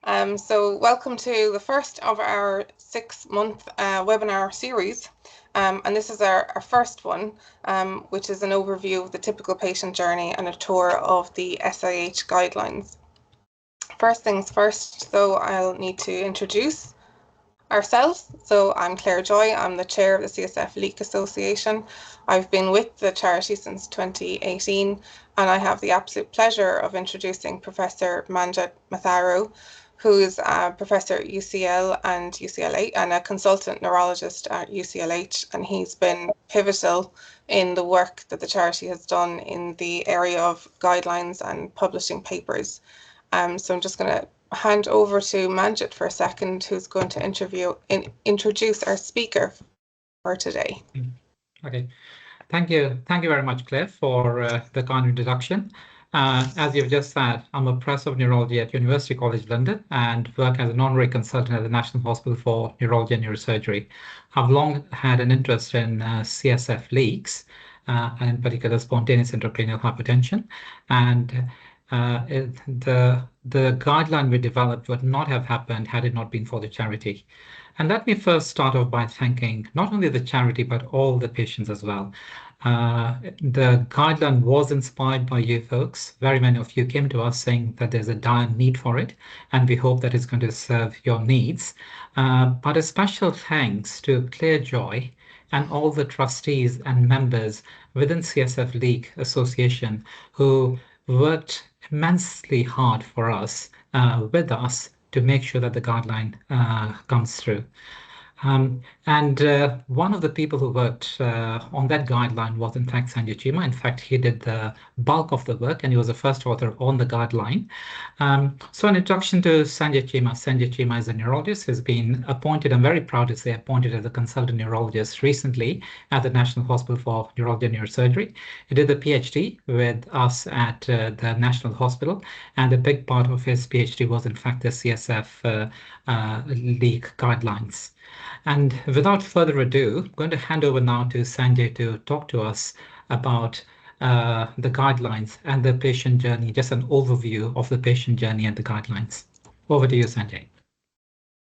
So welcome to the first of our 6-month webinar series. And this is our first one, which is an overview of the typical patient journey and a tour of the SIH guidelines. First things first, though, I'll need to introduce ourselves. So I'm Clare Joy, I'm the chair of the CSF Leak Association. I've been with the charity since 2018, and I have the absolute pleasure of introducing Professor Manjit Matharu, who is a professor at UCL and UCLH and a consultant neurologist at UCLH, and he's been pivotal in the work that the charity has done in the area of guidelines and publishing papers. So I'm just going to hand over to Manjit for a second, who's going to introduce our speaker for today. Okay, thank you very much, Claire, for the kind introduction. As you've just said, I'm a professor of neurology at University College London and work as an honorary consultant at the National Hospital for Neurology and Neurosurgery. I've long had an interest in CSF leaks, and in particular spontaneous intracranial hypertension, and the guideline we developed would not have happened had it not been for the charity. And let me first start off by thanking not only the charity, but all the patients as well. The guideline was inspired by you folks. Very many of you came to us saying that there's a dire need for it, and we hope that it's going to serve your needs. But a special thanks to Clare Joy and all the trustees and members within CSF Leak Association who worked immensely hard for us, with us, to make sure that the guideline comes through. And one of the people who worked on that guideline was, in fact, Sanjay Cheema. In fact, he did the bulk of the work, and he was the first author on the guideline. So an introduction to Sanjay Cheema. Sanjay Cheema is a neurologist. He's been appointed, I'm very proud to say, appointed as a consultant neurologist recently at the National Hospital for Neurology and Neurosurgery. He did the PhD with us at the National Hospital, and a big part of his PhD was, in fact, the CSF leak guidelines. And without further ado, I'm going to hand over now to Sanjay to talk to us about the guidelines and the patient journey, just an overview of the patient journey and the guidelines. Over to you, Sanjay.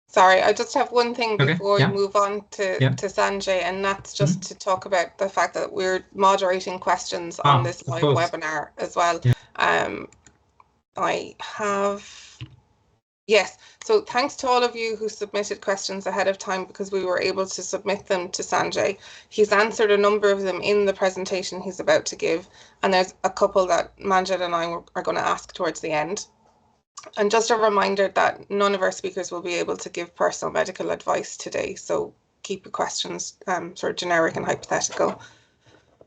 Sorry, I just have one thing before we move on to Sanjay, and that's just to talk about the fact that we're moderating questions on this live webinar as well. I have... Yes, so thanks to all of you who submitted questions ahead of time, because we were able to submit them to Sanjay. He's answered a number of them in the presentation he's about to give, and there's a couple that Manjit and I are going to ask towards the end. And just a reminder that none of our speakers will be able to give personal medical advice today, so keep your questions sort of generic and hypothetical.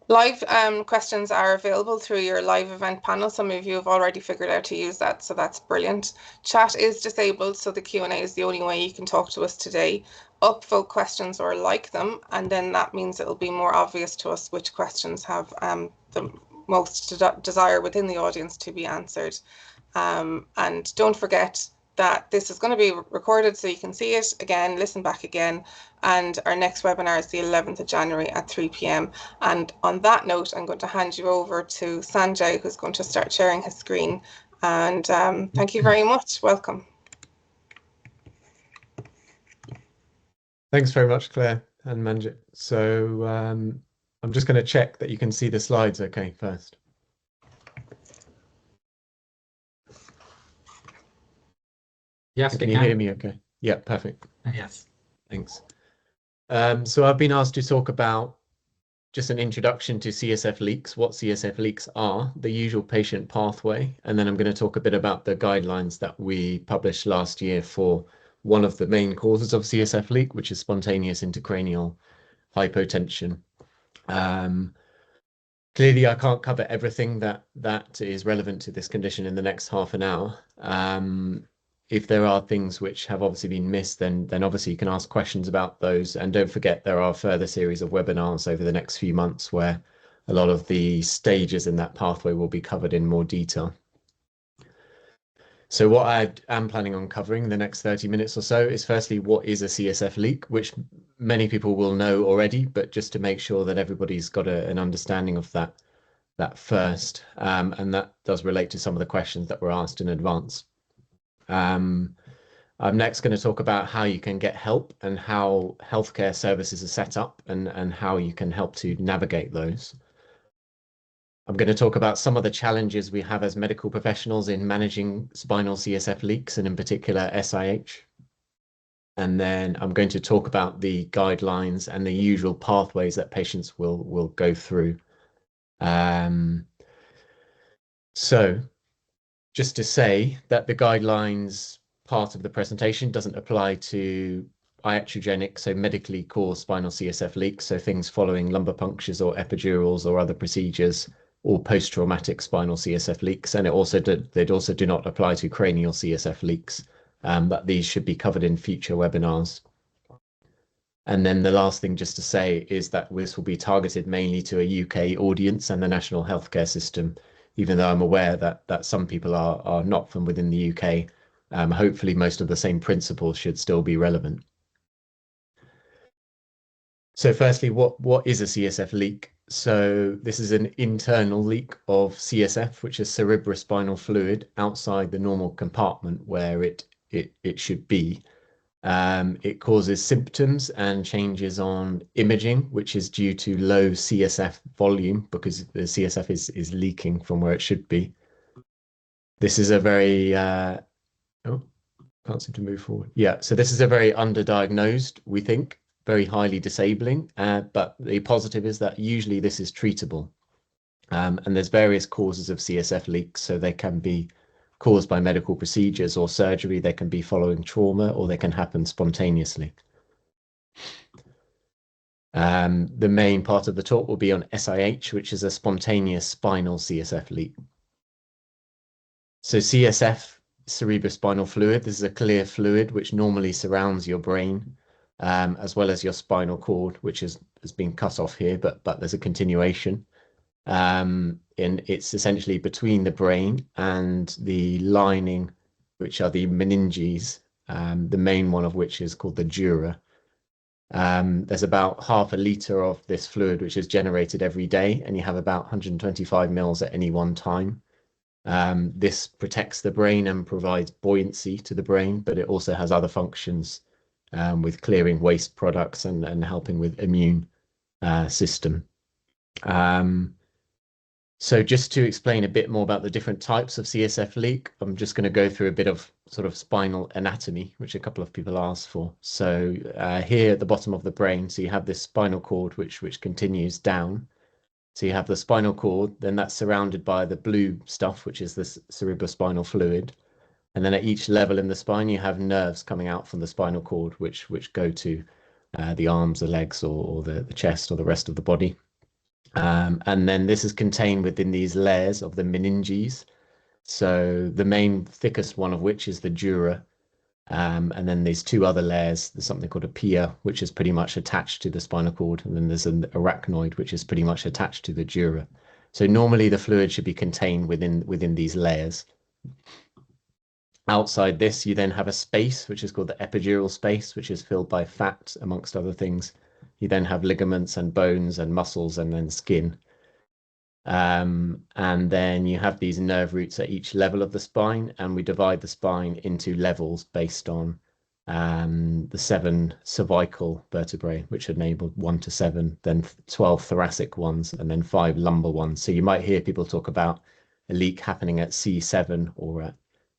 Live questions are available through your live event panel. Some of you have already figured out to use that, so that's brilliant. Chat is disabled, so the Q&A is the only way you can talk to us today. Upvote questions or like them, and then that means it'll be more obvious to us which questions have the most desire within the audience to be answered. And don't forget that this is going to be recorded so you can see it again, listen back again, and our next webinar is the 11th of January at 3 p.m. And on that note, I'm going to hand you over to Sanjay, who's going to start sharing his screen. And thank you very much. Welcome. Thanks very much, Claire and Manjit. So I'm just going to check that you can see the slides okay first. Yes, can you hear me okay? Yeah, perfect. Yes. Thanks. So I've been asked to talk about just an introduction to CSF leaks, what CSF leaks are, the usual patient pathway, and then I'm going to talk a bit about the guidelines that we published last year for one of the main causes of CSF leak, which is spontaneous intracranial hypotension. Clearly, I can't cover everything that is relevant to this condition in the next half an hour. If there are things which have obviously been missed, then obviously you can ask questions about those. And don't forget, there are further series of webinars over the next few months where a lot of the stages in that pathway will be covered in more detail. So what I am planning on covering the next 30 minutes or so is firstly, what is a CSF leak, which many people will know already, but just to make sure that everybody's got an understanding of that first. And that does relate to some of the questions that were asked in advance. I'm next going to talk about how you can get help and how healthcare services are set up and how you can help to navigate those. I'm going to talk about some of the challenges we have as medical professionals in managing spinal CSF leaks, and in particular SIH. And then I'm going to talk about the guidelines and the usual pathways that patients will go through. So just to say that the guidelines part of the presentation doesn't apply to iatrogenic, so medically caused spinal CSF leaks, so things following lumbar punctures or epidurals or other procedures, or post-traumatic spinal CSF leaks. And they also do not apply to cranial CSF leaks, but these should be covered in future webinars. And then the last thing just to say is that this will be targeted mainly to a UK audience and the national healthcare system, even though I'm aware that some people are not from within the UK. Hopefully most of the same principles should still be relevant. So firstly, what is a CSF leak? So this is an internal leak of CSF, which is cerebrospinal fluid, outside the normal compartment where it should be. It causes symptoms and changes on imaging, which is due to low CSF volume because the CSF is leaking from where it should be. This is a very, oh, can't seem to move forward. Yeah, so this is a very underdiagnosed, we think, very highly disabling, but the positive is that usually this is treatable. And there's various causes of CSF leaks, so they can be caused by medical procedures or surgery, they can be following trauma, or they can happen spontaneously. The main part of the talk will be on SIH, which is a spontaneous spinal CSF leak. So CSF, cerebrospinal fluid, this is a clear fluid which normally surrounds your brain, as well as your spinal cord, which has been cut off here, but there's a continuation. And it's essentially between the brain and the lining, which are the meninges, the main one of which is called the dura. There's about half a litre of this fluid which is generated every day, and you have about 125 mils at any one time. This protects the brain and provides buoyancy to the brain, but it also has other functions with clearing waste products and helping with immune system. So just to explain a bit more about the different types of CSF leak, I'm just going to go through a bit of sort of spinal anatomy, which a couple of people asked for. So here at the bottom of the brain, so you have this spinal cord which continues down. So you have the spinal cord, then that's surrounded by the blue stuff, which is the cerebrospinal fluid. And then at each level in the spine, you have nerves coming out from the spinal cord, which go to the arms, the legs, or the chest, or the rest of the body. And then this is contained within these layers of the meninges. So the main thickest one of which is the dura. And then there's two other layers. There's something called a pia, which is pretty much attached to the spinal cord. And then there's an arachnoid, which is pretty much attached to the dura. So normally the fluid should be contained within these layers. Outside this, you then have a space, which is called the epidural space, which is filled by fat, amongst other things. You then have ligaments and bones and muscles and then skin. And then you have these nerve roots at each level of the spine, and we divide the spine into levels based on the 7 cervical vertebrae, which are labeled 1 to 7, then 12 thoracic ones, and then 5 lumbar ones. So you might hear people talk about a leak happening at C7 or at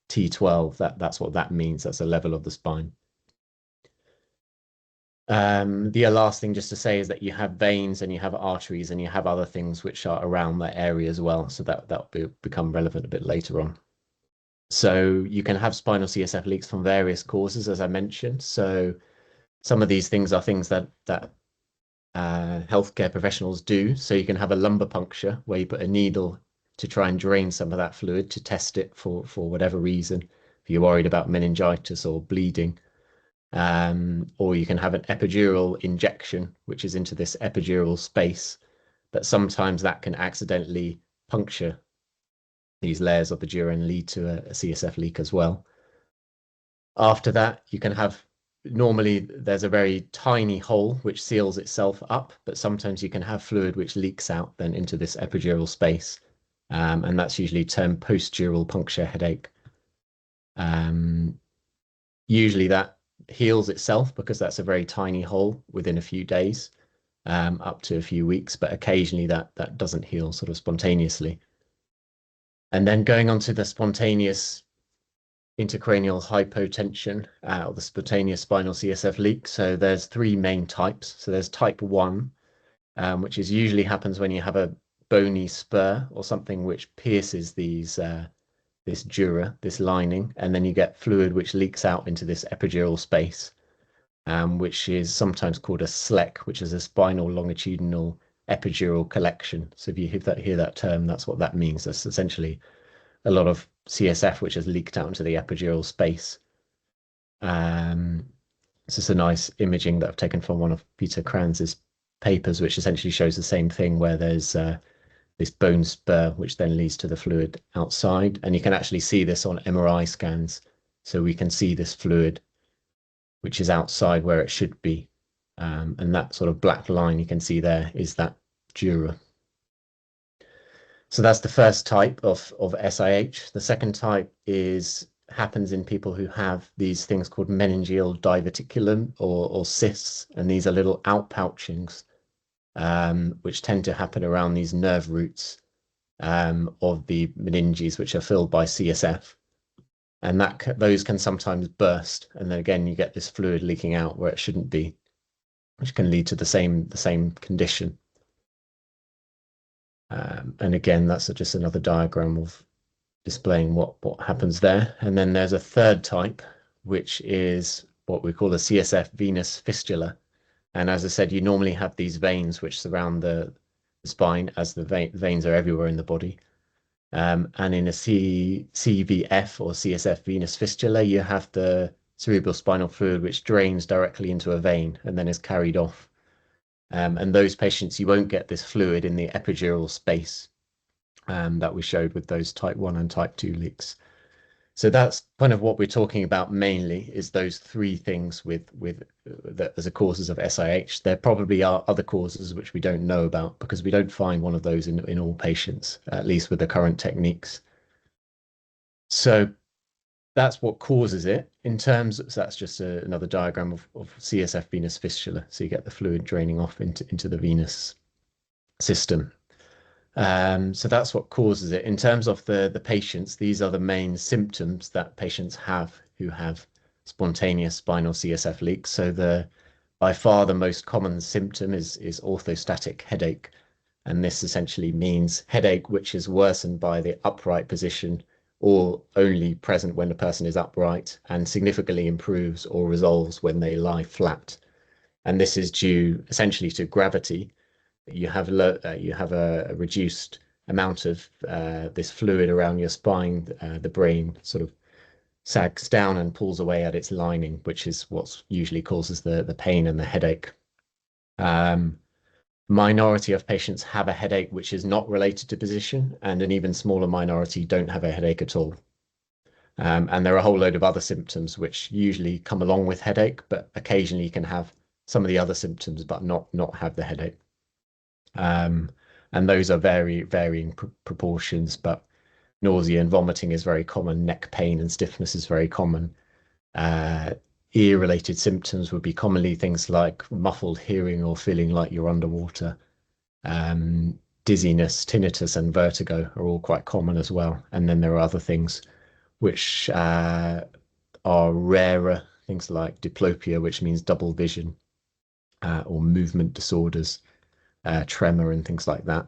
T12. That's what that means. That's a level of the spine. The last thing just to say is that you have veins and you have arteries and you have other things which are around that area as well. So that will become relevant a bit later on. So you can have spinal CSF leaks from various causes, as I mentioned. So some of these things are things that healthcare professionals do. So you can have a lumbar puncture where you put a needle to try and drain some of that fluid to test it for whatever reason, if you're worried about meningitis or bleeding. Or you can have an epidural injection, which is into this epidural space, but sometimes that can accidentally puncture these layers of the dura and lead to a CSF leak as well. After that, you can have, normally there's a very tiny hole which seals itself up, but sometimes you can have fluid which leaks out then into this epidural space. And that's usually termed post-dural puncture headache. Usually that heals itself because that's a very tiny hole within a few days, up to a few weeks, but occasionally that doesn't heal sort of spontaneously. And then going on to the spontaneous intracranial hypotension, or the spontaneous spinal CSF leak. So there's three main types. So there's type 1, which is usually happens when you have a bony spur or something which pierces these this dura, this lining, and then you get fluid which leaks out into this epidural space, which is sometimes called a SLEC, which is a spinal longitudinal epidural collection. So if you hear that term, that's what that means. That's essentially a lot of CSF which has leaked out into the epidural space. This is a nice imaging that I've taken from one of Peter Kranz's papers, which essentially shows the same thing, where there's this bone spur, which then leads to the fluid outside. And you can actually see this on MRI scans. So we can see this fluid, which is outside where it should be. And that sort of black line you can see there is that dura. So that's the first type of SIH. The second type happens in people who have these things called meningeal diverticulum or cysts, and these are little outpouchings, which tend to happen around these nerve roots of the meninges, which are filled by CSF, and those can sometimes burst, and then again you get this fluid leaking out where it shouldn't be, which can lead to the same condition. And again, that's just another diagram of displaying what happens there. And then there's a third type, which is what we call a CSF venous fistula. And as I said, you normally have these veins which surround the spine, as the veins are everywhere in the body. And in a CVF or CSF venous fistula, you have the cerebral spinal fluid which drains directly into a vein and then is carried off. And those patients, you won't get this fluid in the epidural space that we showed with those type 1 and type 2 leaks. So that's kind of what we're talking about mainly, is those three things with as a causes of SIH. There probably are other causes which we don't know about, because we don't find one of those in all patients, at least with the current techniques. So that's what causes it. So that's just another diagram of CSF venous fistula. So you get the fluid draining off into the venous system. So that's what causes it. In terms of the patients, these are the main symptoms that patients have who have spontaneous spinal CSF leaks. So by far the most common symptom is orthostatic headache. And this essentially means headache which is worsened by the upright position, or only present when the person is upright, and significantly improves or resolves when they lie flat. And this is due essentially to gravity. You have a reduced amount of this fluid around your spine. The brain sort of sags down and pulls away at its lining, which is what usually causes the pain and the headache. Minority of patients have a headache which is not related to position, and an even smaller minority don't have a headache at all. And there are a whole load of other symptoms which usually come along with headache, but occasionally you can have some of the other symptoms but not have the headache. And those are varying proportions, but nausea and vomiting is very common. Neck pain and stiffness is very common. Ear-related symptoms would be commonly things like muffled hearing or feeling like you're underwater. Dizziness, tinnitus, and vertigo are all quite common as well. And then there are other things which are rarer, things like diplopia, which means double vision, or movement disorders, tremor, and things like that.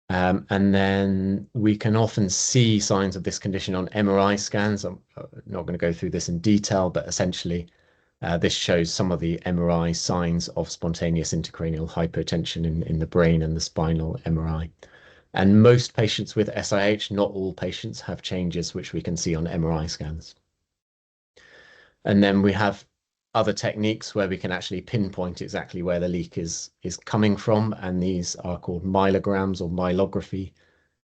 And then we can often see signs of this condition on MRI scans. I'm not going to go through this in detail, but essentially this shows some of the MRI signs of spontaneous intracranial hypotension in the brain and the spinal MRI. And most patients with SIH, not all patients, have changes which we can see on MRI scans. And then we have other techniques where we can actually pinpoint exactly where the leak is coming from, and these are called myelograms or myelography,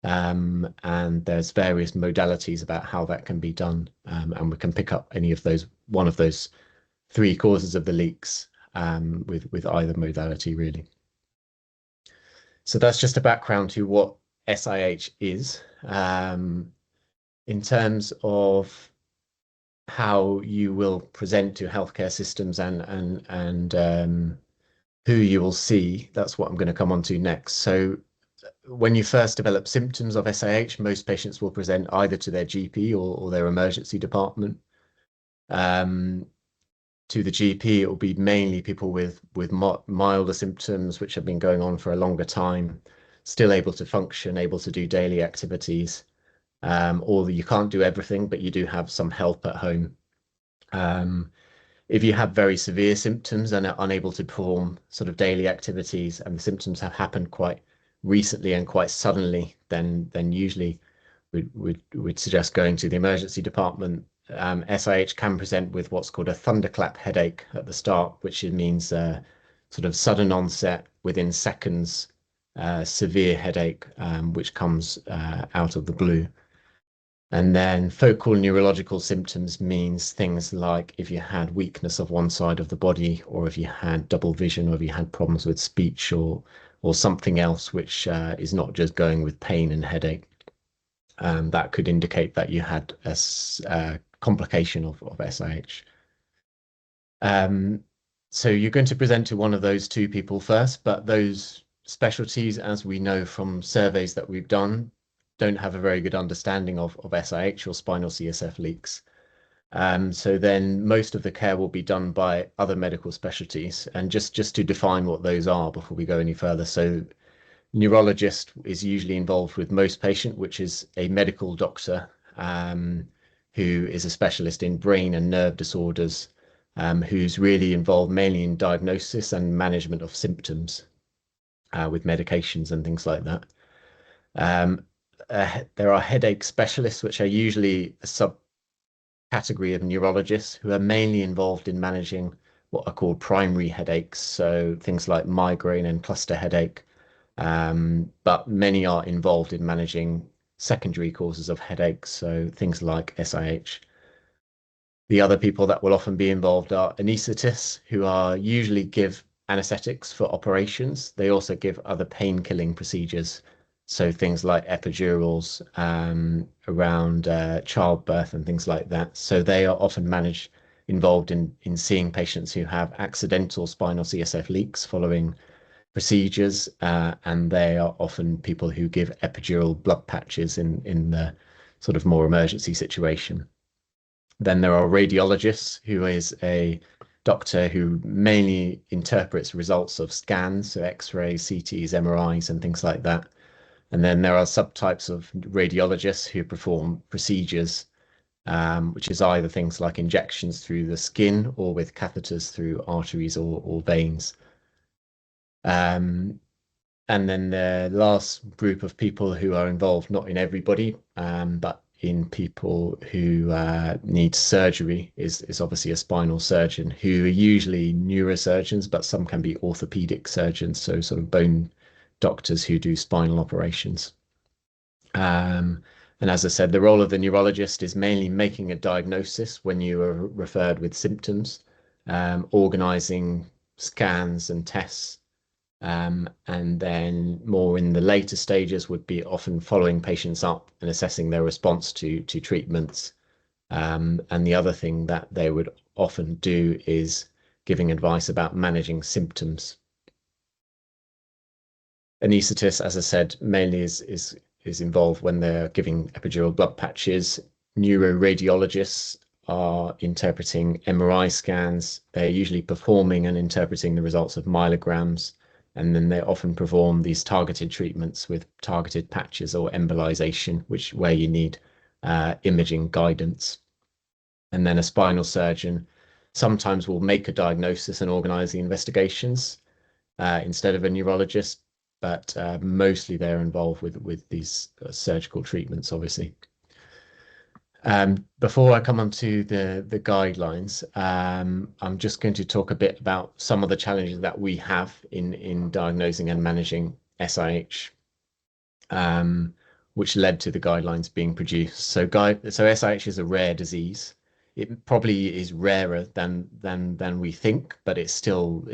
and there's various modalities about how that can be done, and we can pick up one of those three causes of the leaks with either modality, really. So that's just a background to what SIH is. In terms of how you will present to healthcare systems and who you will see, that's what I'm going to come on to next. So when you first develop symptoms of SIH, most patients will present either to their GP or their emergency department. To the GP, it will be mainly people with milder symptoms, which have been going on for a longer time, still able to function, able to do daily activities, or you can't do everything, but you do have some help at home. If you have very severe symptoms and are unable to perform sort of daily activities, and the symptoms have happened quite recently and quite suddenly, then usually we'd suggest going to the emergency department. SIH can present with what's called a thunderclap headache at the start, which means sort of sudden onset within seconds, severe headache, which comes out of the blue. And then focal neurological symptoms means things like if you had weakness of one side of the body, or if you had double vision, or if you had problems with speech, or something else which is not just going with pain and headache. That could indicate that you had a complication of SIH. So you're going to present to one of those two people first, but those specialties, as we know from surveys that we've done, don't have a very good understanding of SIH or spinal CSF leaks. So then most of the care will be done by other medical specialties. And just to define what those are before we go any further. So neurologist is usually involved with most patient, which is a medical doctor who is a specialist in brain and nerve disorders, who's really involved mainly in diagnosis and management of symptoms with medications and things like that. There are headache specialists, which are usually a subcategory of neurologists who are mainly involved in managing what are called primary headaches, so things like migraine and cluster headache. But many are involved in managing secondary causes of headaches, so things like SIH. The other people that will often be involved are anaesthetists, who are usually give anesthetics for operations. They also give other pain-killing procedures, so things like epidurals around childbirth and things like that. So they are often involved in seeing patients who have accidental spinal CSF leaks following procedures, and they are often people who give epidural blood patches in the sort of more emergency situation. Then there are radiologists, who is a doctor who mainly interprets results of scans, so X-rays, CTs, MRIs, and things like that. And then there are subtypes of radiologists who perform procedures, which is either things like injections through the skin or with catheters through arteries or veins. And then the last group of people who are involved, not in everybody, but in people who need surgery, is obviously a spinal surgeon, who are usually neurosurgeons, but some can be orthopedic surgeons, so sort of bone doctors who do spinal operations. And as I said, the role of the neurologist is mainly making a diagnosis when you are referred with symptoms, organizing scans and tests, and then more in the later stages would be often following patients up and assessing their response to treatments. And the other thing that they would often do is giving advice about managing symptoms. Anaesthetist, as I said, mainly is involved when they're giving epidural blood patches. Neuroradiologists are interpreting MRI scans. They're usually performing and interpreting the results of myelograms, and then they often perform these targeted treatments with targeted patches or embolization, where you need imaging guidance. And then a spinal surgeon sometimes will make a diagnosis and organize the investigations instead of a neurologist, but mostly they're involved with these surgical treatments, obviously. Before I come on to the guidelines, I'm just going to talk a bit about some of the challenges that we have in diagnosing and managing SIH, which led to the guidelines being produced. So SIH is a rare disease. It probably is rarer than we think, but it's still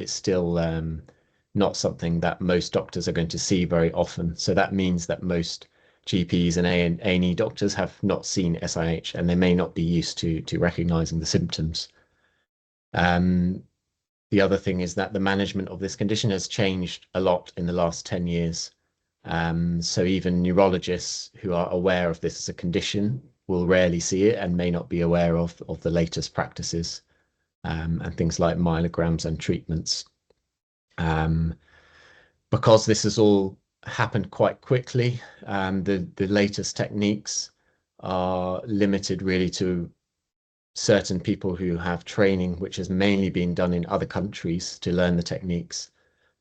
not something that most doctors are going to see very often. So that means that most GPs and A&E doctors have not seen SIH, and they may not be used to recognizing the symptoms. The other thing is that the management of this condition has changed a lot in the last 10 years. So even neurologists who are aware of this as a condition will rarely see it and may not be aware of the latest practices and things like myelograms and treatments. Because this has all happened quite quickly, the latest techniques are limited really to certain people who have training, which has mainly been done in other countries to learn the techniques.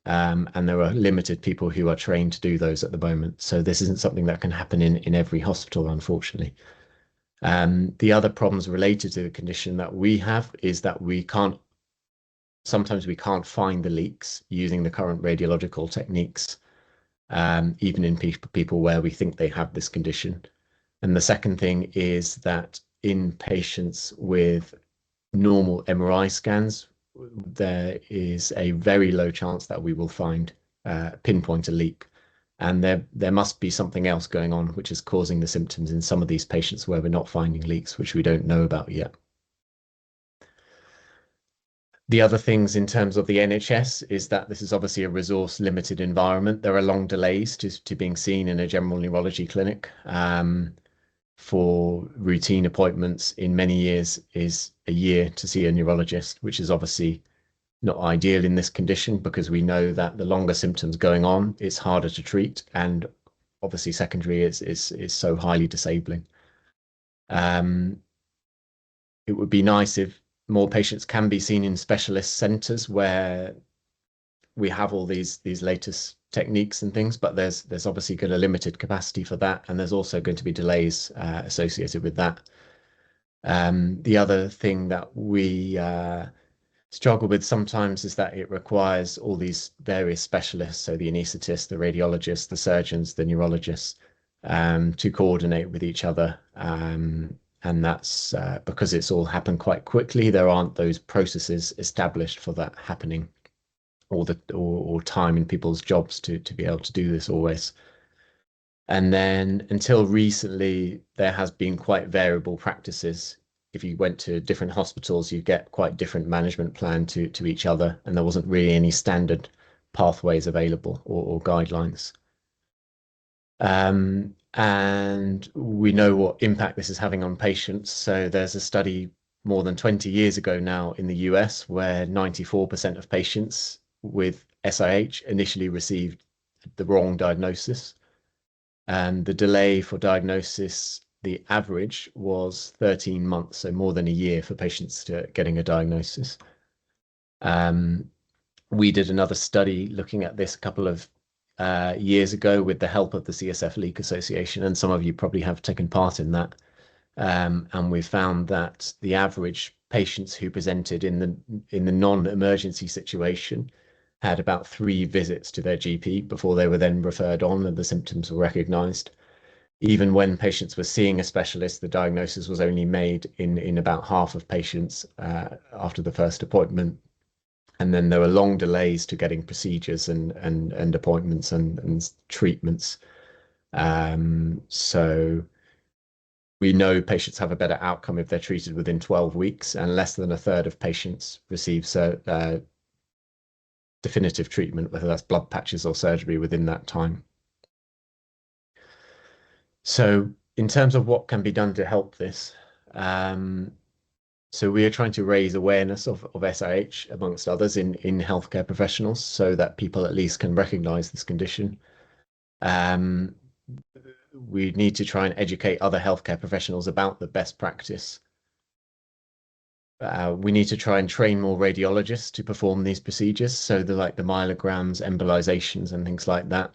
And there are limited people who are trained to do those at the moment. So this isn't something that can happen in every hospital, unfortunately. The other problems related to the condition that we have is that sometimes we can't find the leaks using the current radiological techniques, even in people where we think they have this condition. And the second thing is that in patients with normal MRI scans, there is a very low chance that we will pinpoint a leak. And there must be something else going on which is causing the symptoms in some of these patients where we're not finding leaks, which we don't know about yet. The other things in terms of the NHS is that this is obviously a resource limited environment. There are long delays to being seen in a general neurology clinic. For routine appointments in many years is a year to see a neurologist, which is obviously not ideal in this condition because we know that the longer symptoms going on, it's harder to treat, and obviously secondary is so highly disabling. It would be nice if more patients can be seen in specialist centres where we have all these latest techniques and things, but there's obviously got a limited capacity for that, and there's also going to be delays associated with that. The other thing that we struggle with sometimes is that it requires all these various specialists, so the anaesthetists, the radiologists, the surgeons, the neurologists, to coordinate with each other. And that's because it's all happened quite quickly. There aren't those processes established for that happening, or time in people's jobs to be able to do this always. And then until recently, there has been quite variable practices. If you went to different hospitals, you get quite different management plan to each other, and there wasn't really any standard pathways available or guidelines. And we know what impact this is having on patients. So there's a study more than 20 years ago now in the US where 94% of patients with SIH initially received the wrong diagnosis. And the delay for diagnosis, the average was 13 months, so more than a year for patients to getting a diagnosis. We did another study looking at this a couple of years ago with the help of the CSF Leak Association, and some of you probably have taken part in that. And we found that the average patients who presented in the non-emergency situation had about 3 visits to their GP before they were then referred on and the symptoms were recognized. Even when patients were seeing a specialist, the diagnosis was only made in about half of patients after the first appointment. And then there were long delays to getting procedures and appointments and treatments. So we know patients have a better outcome if they're treated within 12 weeks, and less than a third of patients receive definitive treatment, whether that's blood patches or surgery, within that time. So in terms of what can be done to help this, so we are trying to raise awareness of SIH amongst others in healthcare professionals so that people at least can recognize this condition. We need to try and educate other healthcare professionals about the best practice. We need to try and train more radiologists to perform these procedures, so the myelograms, embolizations and things like that.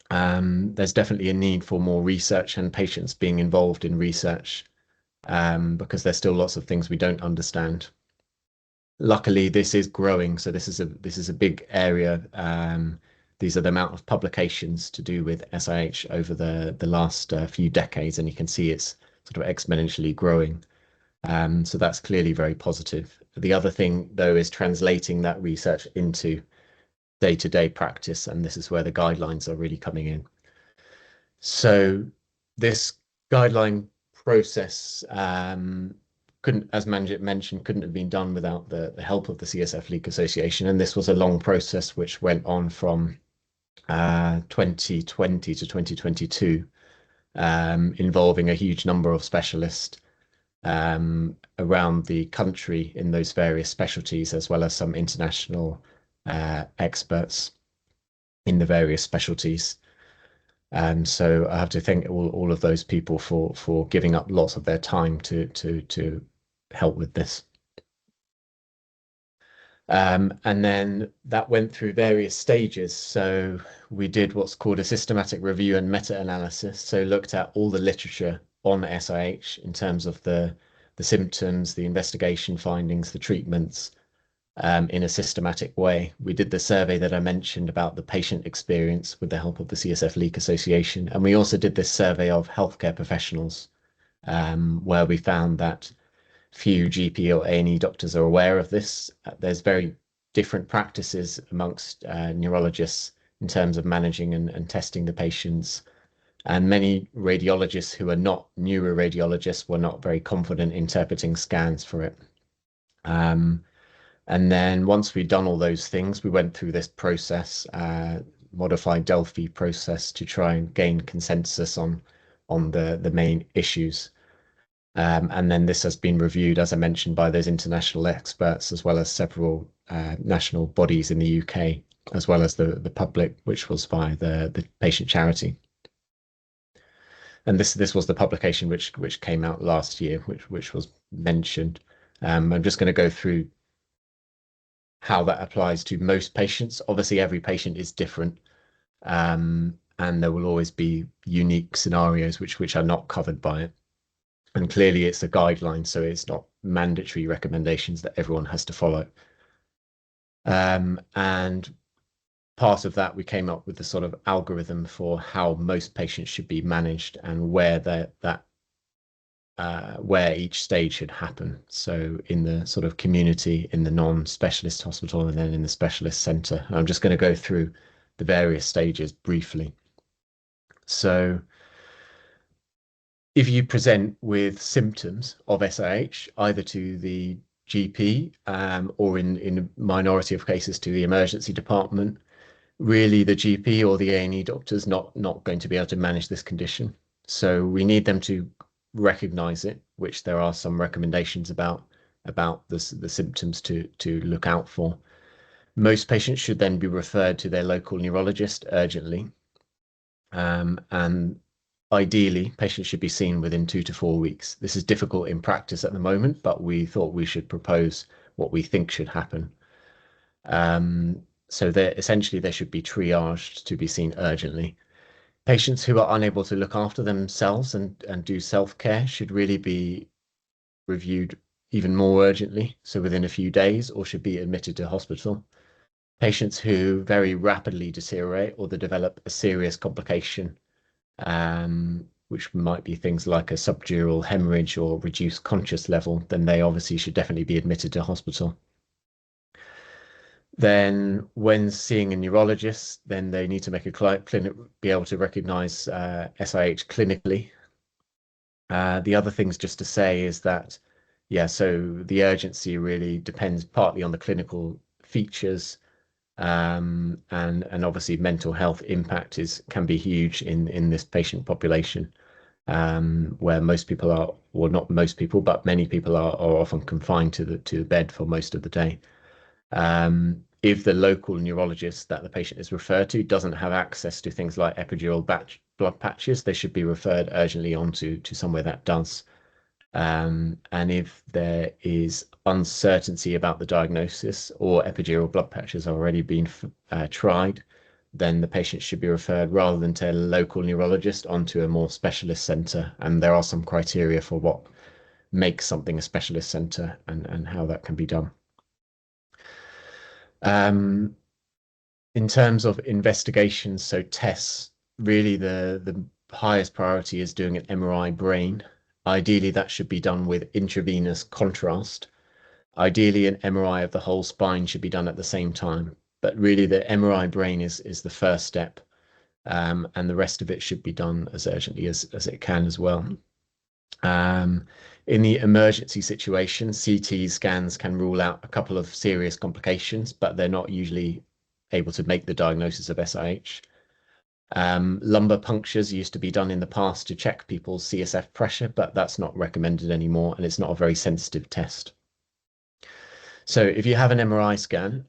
There's definitely a need for more research and patients being involved in research, because there's still lots of things we don't understand. Luckily, this is growing, so this is a big area. These are the amount of publications to do with SIH over the last few decades, and you can see it's sort of exponentially growing. So that's clearly very positive. The other thing, though, is translating that research into day-to-day practice, and this is where the guidelines are really coming in. So this guideline process couldn't, as Manjit mentioned, couldn't have been done without the help of the CSF Leak Association. And this was a long process which went on from 2020 to 2022, involving a huge number of specialists around the country in those various specialties, as well as some international experts in the various specialties. So I have to thank all of those people for giving up lots of their time to help with this. And then that went through various stages. So we did what's called a systematic review and meta-analysis. So looked at all the literature on SIH in terms of the symptoms, the investigation findings, the treatments, in a systematic way. We did the survey that I mentioned about the patient experience with the help of the CSF Leak Association. And we also did this survey of healthcare professionals, where we found that few GP or A&E doctors are aware of this. There's very different practices amongst neurologists in terms of managing and testing the patients. And many radiologists who are not neuroradiologists were not very confident interpreting scans for it. And then once we'd done all those things, we went through this process, modified Delphi process, to try and gain consensus on the main issues. And then this has been reviewed, as I mentioned, by those international experts, as well as several national bodies in the UK, as well as the public, which was by the patient charity. And this was the publication which came out last year, which was mentioned. I'm just going to go through how that applies to most patients. Obviously, every patient is different, and there will always be unique scenarios which are not covered by it. And clearly, it's a guideline, so it's not mandatory recommendations that everyone has to follow. And part of that, we came up with the sort of algorithm for how most patients should be managed and where where each stage should happen. So in the sort of community, in the non-specialist hospital, and then in the specialist centre. I'm just going to go through the various stages briefly. So if you present with symptoms of SIH, either to the GP or in a minority of cases to the emergency department, really the GP or the A&E doctor's not going to be able to manage this condition. So we need them to recognize it, which there are some recommendations about the symptoms to look out for. Most patients should then be referred to their local neurologist urgently. And ideally, patients should be seen within 2 to 4 weeks. This is difficult in practice at the moment, but we thought we should propose what we think should happen. So essentially, they should be triaged to be seen urgently. Patients who are unable to look after themselves and do self-care should really be reviewed even more urgently, so within a few days, or should be admitted to hospital. Patients who very rapidly deteriorate or they develop a serious complication, which might be things like a subdural hemorrhage or reduced conscious level, then they obviously should definitely be admitted to hospital. Then when seeing a neurologist, then they need to make a clinic, be able to recognize SIH clinically. The other things just to say is that, yeah, so the urgency really depends partly on the clinical features, and obviously mental health impact can be huge in this patient population, where most people are, well, not most people, but many people are often confined to the bed for most of the day. If the local neurologist that the patient is referred to doesn't have access to things like epidural blood patches, they should be referred urgently on to somewhere that does. And if there is uncertainty about the diagnosis or epidural blood patches have already been tried, then the patient should be referred rather than to a local neurologist onto a more specialist centre. And there are some criteria for what makes something a specialist centre and how that can be done. In terms of investigations, so tests, really the highest priority is doing an MRI brain. Ideally, that should be done with intravenous contrast. Ideally, an MRI of the whole spine should be done at the same time. But really, the MRI brain is the first step. and the rest of it should be done as urgently as it can as well. In the emergency situation, CT scans can rule out a couple of serious complications, but they're not usually able to make the diagnosis of SIH. Lumbar punctures used to be done in the past to check people's CSF pressure, but that's not recommended anymore, and it's not a very sensitive test. So if you have an MRI scan,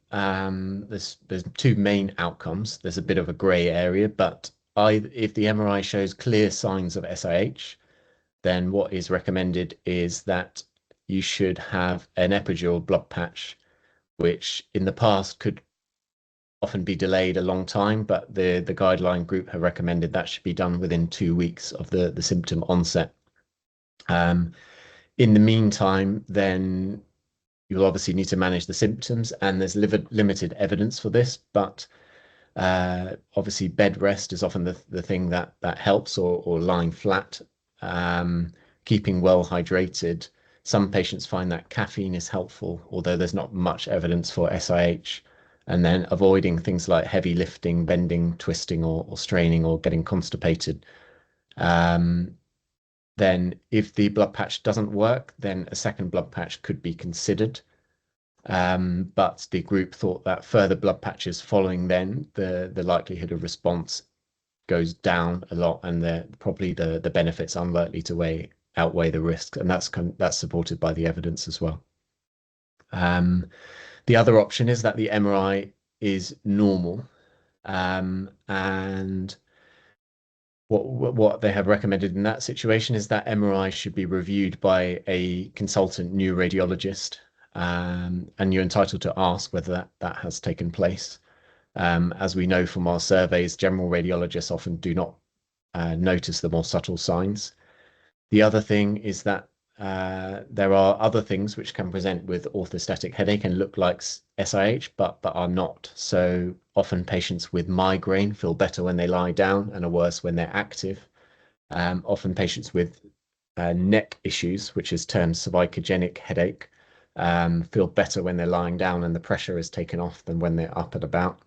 there's two main outcomes. There's a bit of a grey area, but if the MRI shows clear signs of SIH, then what is recommended is that you should have an epidural blood patch, which in the past could often be delayed a long time, but the guideline group have recommended that should be done within 2 weeks of the symptom onset. In the meantime, then you'll obviously need to manage the symptoms, and there's limited evidence for this, but obviously bed rest is often the thing that helps, or lying flat, keeping well hydrated. Some patients find that caffeine is helpful, although there's not much evidence for SIH. And then avoiding things like heavy lifting, bending, twisting, or straining, or getting constipated. Then if the blood patch doesn't work, then a second blood patch could be considered. But the group thought that further blood patches following then, the likelihood of response goes down a lot, and probably the benefits are unlikely to outweigh the risks, and that's supported by the evidence as well. The other option is that the MRI is normal, and what they have recommended in that situation is that MRI should be reviewed by a consultant neuroradiologist, and you're entitled to ask whether that has taken place. As we know from our surveys, general radiologists often do not notice the more subtle signs. The other thing is that there are other things which can present with orthostatic headache and look like SIH, but are not. So often patients with migraine feel better when they lie down and are worse when they're active. Often patients with neck issues, which is termed cervicogenic headache, feel better when they're lying down and the pressure is taken off than when they're up and about.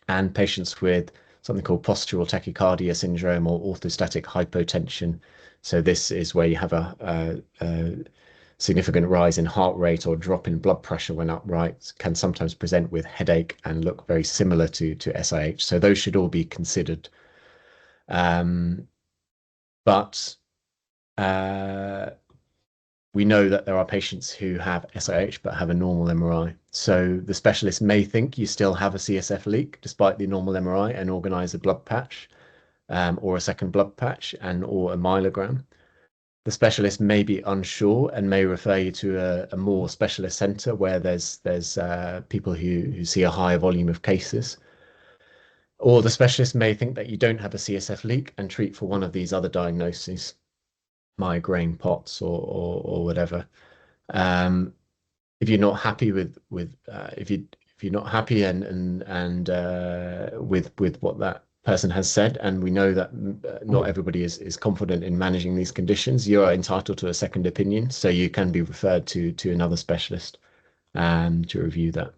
And patients with something called postural tachycardia syndrome or orthostatic hypotension. So this is where you have a significant rise in heart rate or drop in blood pressure when upright, can sometimes present with headache and look very similar to SIH. So those should all be considered. But we know that there are patients who have SIH but have a normal MRI. So the specialist may think you still have a CSF leak despite the normal MRI and organize a blood patch or a second blood patch or a myelogram. The specialist may be unsure and may refer you to a more specialist center where there's people who see a higher volume of cases. Or the specialist may think that you don't have a CSF leak and treat for one of these other diagnoses, migraine, POTS, or whatever. If you're not happy with if you're not happy with what that person has said, and we know that not everybody is confident in managing these conditions, you are entitled to a second opinion, so you can be referred to another specialist to review that.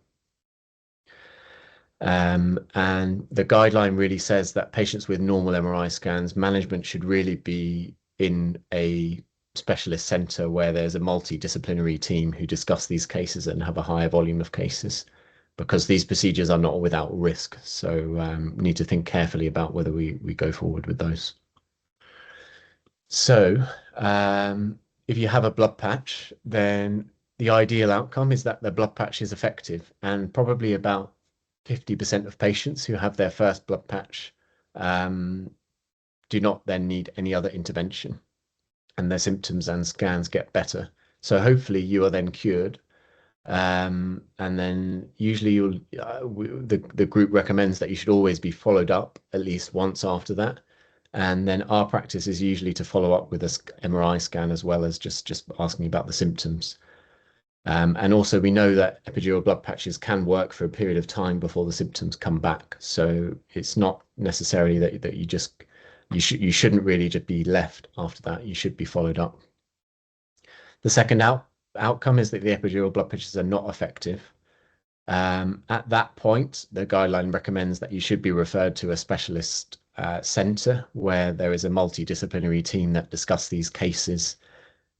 And the guideline really says that patients with normal MRI scans, management should really be in a specialist center where there's a multidisciplinary team who discuss these cases and have a higher volume of cases, because these procedures are not without risk. So we need to think carefully about whether we go forward with those. So if you have a blood patch, then the ideal outcome is that the blood patch is effective, and probably about 50% of patients who have their first blood patch do not then need any other intervention, and their symptoms and scans get better. So hopefully you are then cured. And then usually the group recommends that you should always be followed up at least once after that. And then our practice is usually to follow up with a MRI scan as well as just asking about the symptoms. And also we know that epidural blood patches can work for a period of time before the symptoms come back. So it's not necessarily that you shouldn't really just be left after that. You should be followed up. The second outcome is that the epidural blood patches are not effective. At that point, the guideline recommends that you should be referred to a specialist centre where there is a multidisciplinary team that discuss these cases.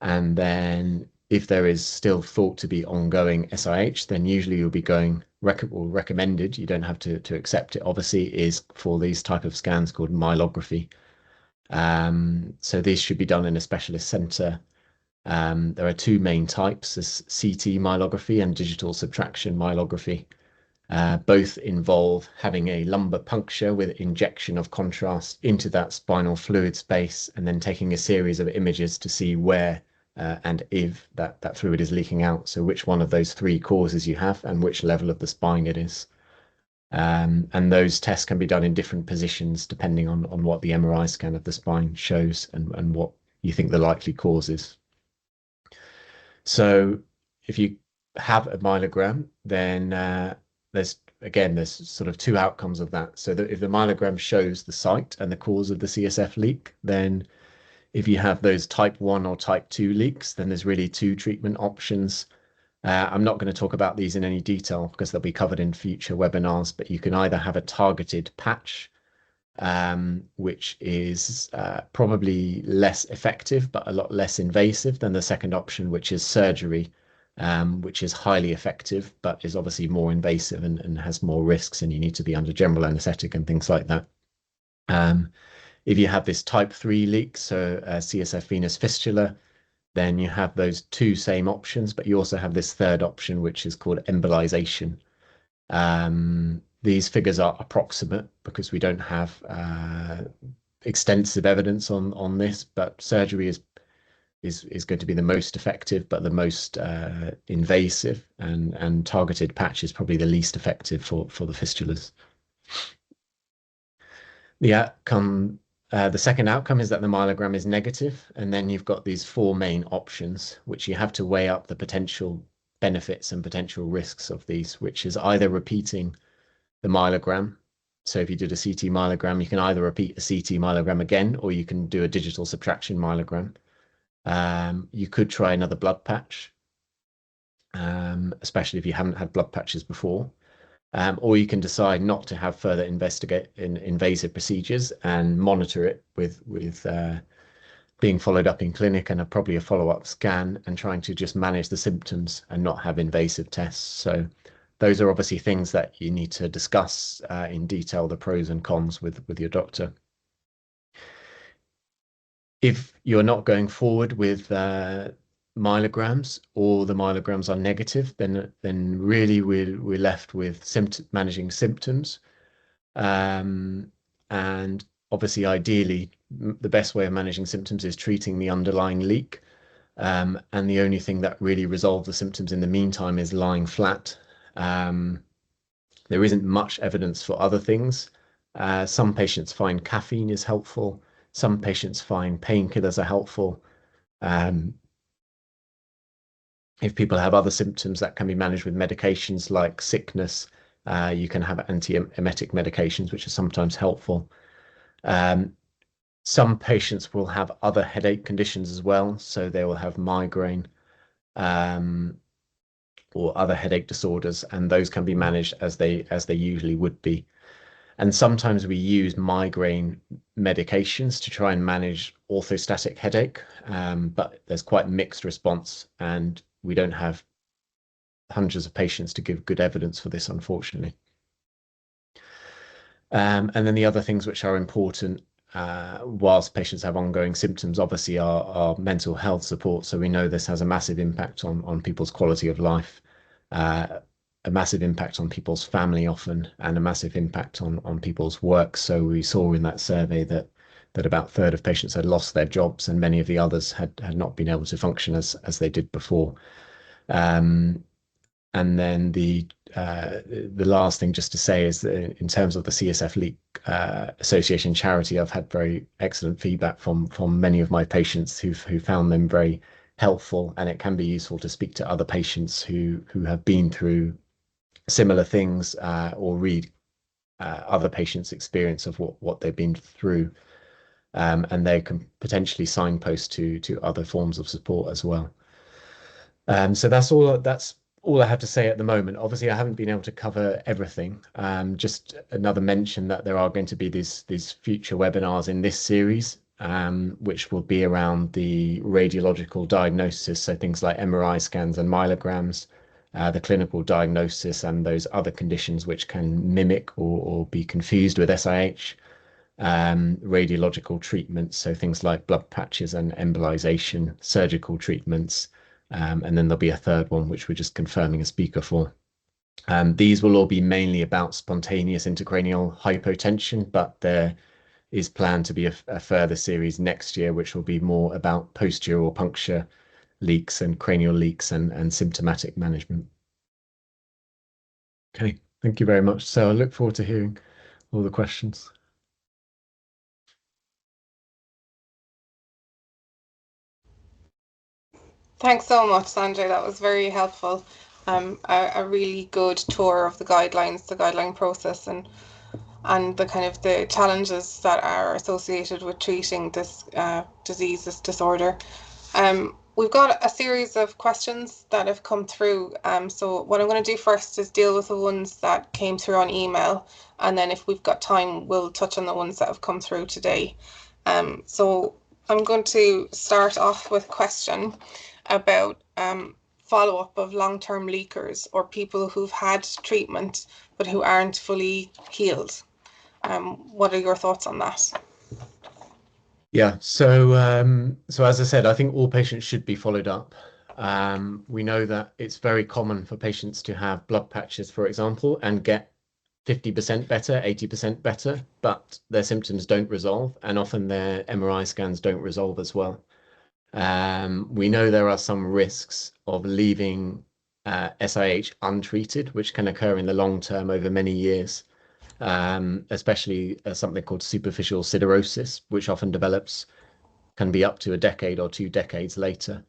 And then if there is still thought to be ongoing SIH, then usually you'll be going, recommended, you don't have to accept it, obviously, is for these type of scans called myelography. So these should be done in a specialist centre. There are two main types, there's CT myelography and digital subtraction myelography. Both involve having a lumbar puncture with injection of contrast into that spinal fluid space and then taking a series of images to see where and if that fluid is leaking out. So which one of those three causes you have and which level of the spine it is. And those tests can be done in different positions depending on what the MRI scan of the spine shows and what you think the likely cause is. So if you have a myelogram, then there's sort of two outcomes of that. So that if the myelogram shows the site and the cause of the CSF leak, then if you have those type 1 or type 2 leaks, then there's really two treatment options. I'm not going to talk about these in any detail because they'll be covered in future webinars, but you can either have a targeted patch, which is probably less effective, but a lot less invasive than the second option, which is surgery, which is highly effective, but is obviously more invasive and has more risks, and you need to be under general anesthetic and things like that. If you have this type 3 leak, so CSF venous fistula, then you have those two same options, but you also have this third option, which is called embolization. These figures are approximate because we don't have extensive evidence on this, but surgery is going to be the most effective, but the most invasive, and targeted patch is probably the least effective for the fistulas. The outcome, the second outcome is that the myelogram is negative, and then you've got these four main options, which you have to weigh up the potential benefits and potential risks of these, which is either repeating the myelogram. So if you did a CT myelogram, you can either repeat a CT myelogram again, or you can do a digital subtraction myelogram. You could try another blood patch, especially if you haven't had blood patches before. Or you can decide not to have further invasive procedures and monitor it with being followed up in clinic and probably a follow-up scan, and trying to just manage the symptoms and not have invasive tests. So those are obviously things that you need to discuss in detail, the pros and cons with your doctor. If you're not going forward with myelograms, or the myelograms are negative, then really we're left with managing symptoms, and obviously ideally the best way of managing symptoms is treating the underlying leak, and the only thing that really resolves the symptoms in the meantime is lying flat. There isn't much evidence for other things. Some patients find caffeine is helpful, some patients find painkillers are helpful. If people have other symptoms that can be managed with medications like sickness, you can have antiemetic medications, which are sometimes helpful. Some patients will have other headache conditions as well, so they will have migraine or other headache disorders, and those can be managed as they usually would be. And sometimes we use migraine medications to try and manage orthostatic headache, but there's quite mixed response, and we don't have hundreds of patients to give good evidence for this, unfortunately. And then the other things which are important whilst patients have ongoing symptoms, obviously, are mental health support. So we know this has a massive impact on people's quality of life, a massive impact on people's family often, and a massive impact on people's work. So we saw in that survey that about a third of patients had lost their jobs, and many of the others had not been able to function as they did before. And then the last thing just to say is that in terms of the CSF Leak Association charity, I've had very excellent feedback from many of my patients who found them very helpful, and it can be useful to speak to other patients who have been through similar things, or read other patients' experience of what they've been through, and they can potentially signpost to other forms of support as well. So that's all I have to say at the moment. Obviously, I haven't been able to cover everything. Just another mention that there are going to be these future webinars in this series, which will be around the radiological diagnosis, so things like MRI scans and myelograms, the clinical diagnosis and those other conditions which can mimic or be confused with SIH, radiological treatments, so things like blood patches and embolization, surgical treatments, and then there'll be a third one which we're just confirming a speaker for. These will all be mainly about spontaneous intracranial hypotension, but there is planned to be a further series next year, which will be more about post-dural puncture leaks and cranial leaks and symptomatic management. Okay, thank you very much. So I look forward to hearing all the questions. Thanks so much, Sanjay. That was very helpful. A really good tour of the guidelines, the guideline process, and the kind of the challenges that are associated with treating this disease, this disorder. We've got a series of questions that have come through. So what I'm going to do first is deal with the ones that came through on email, and then if we've got time, we'll touch on the ones that have come through today. So I'm going to start off with a question about follow-up of long-term leakers or people who've had treatment but who aren't fully healed. What are your thoughts on that? Yeah, so as I said, I think all patients should be followed up. We know that it's very common for patients to have blood patches, for example, and get 50% better, 80% better, but their symptoms don't resolve, and often their MRI scans don't resolve as well. We know there are some risks of leaving SIH untreated, which can occur in the long term over many years. Especially something called superficial siderosis, which often develops, can be up to a decade or 2 decades later.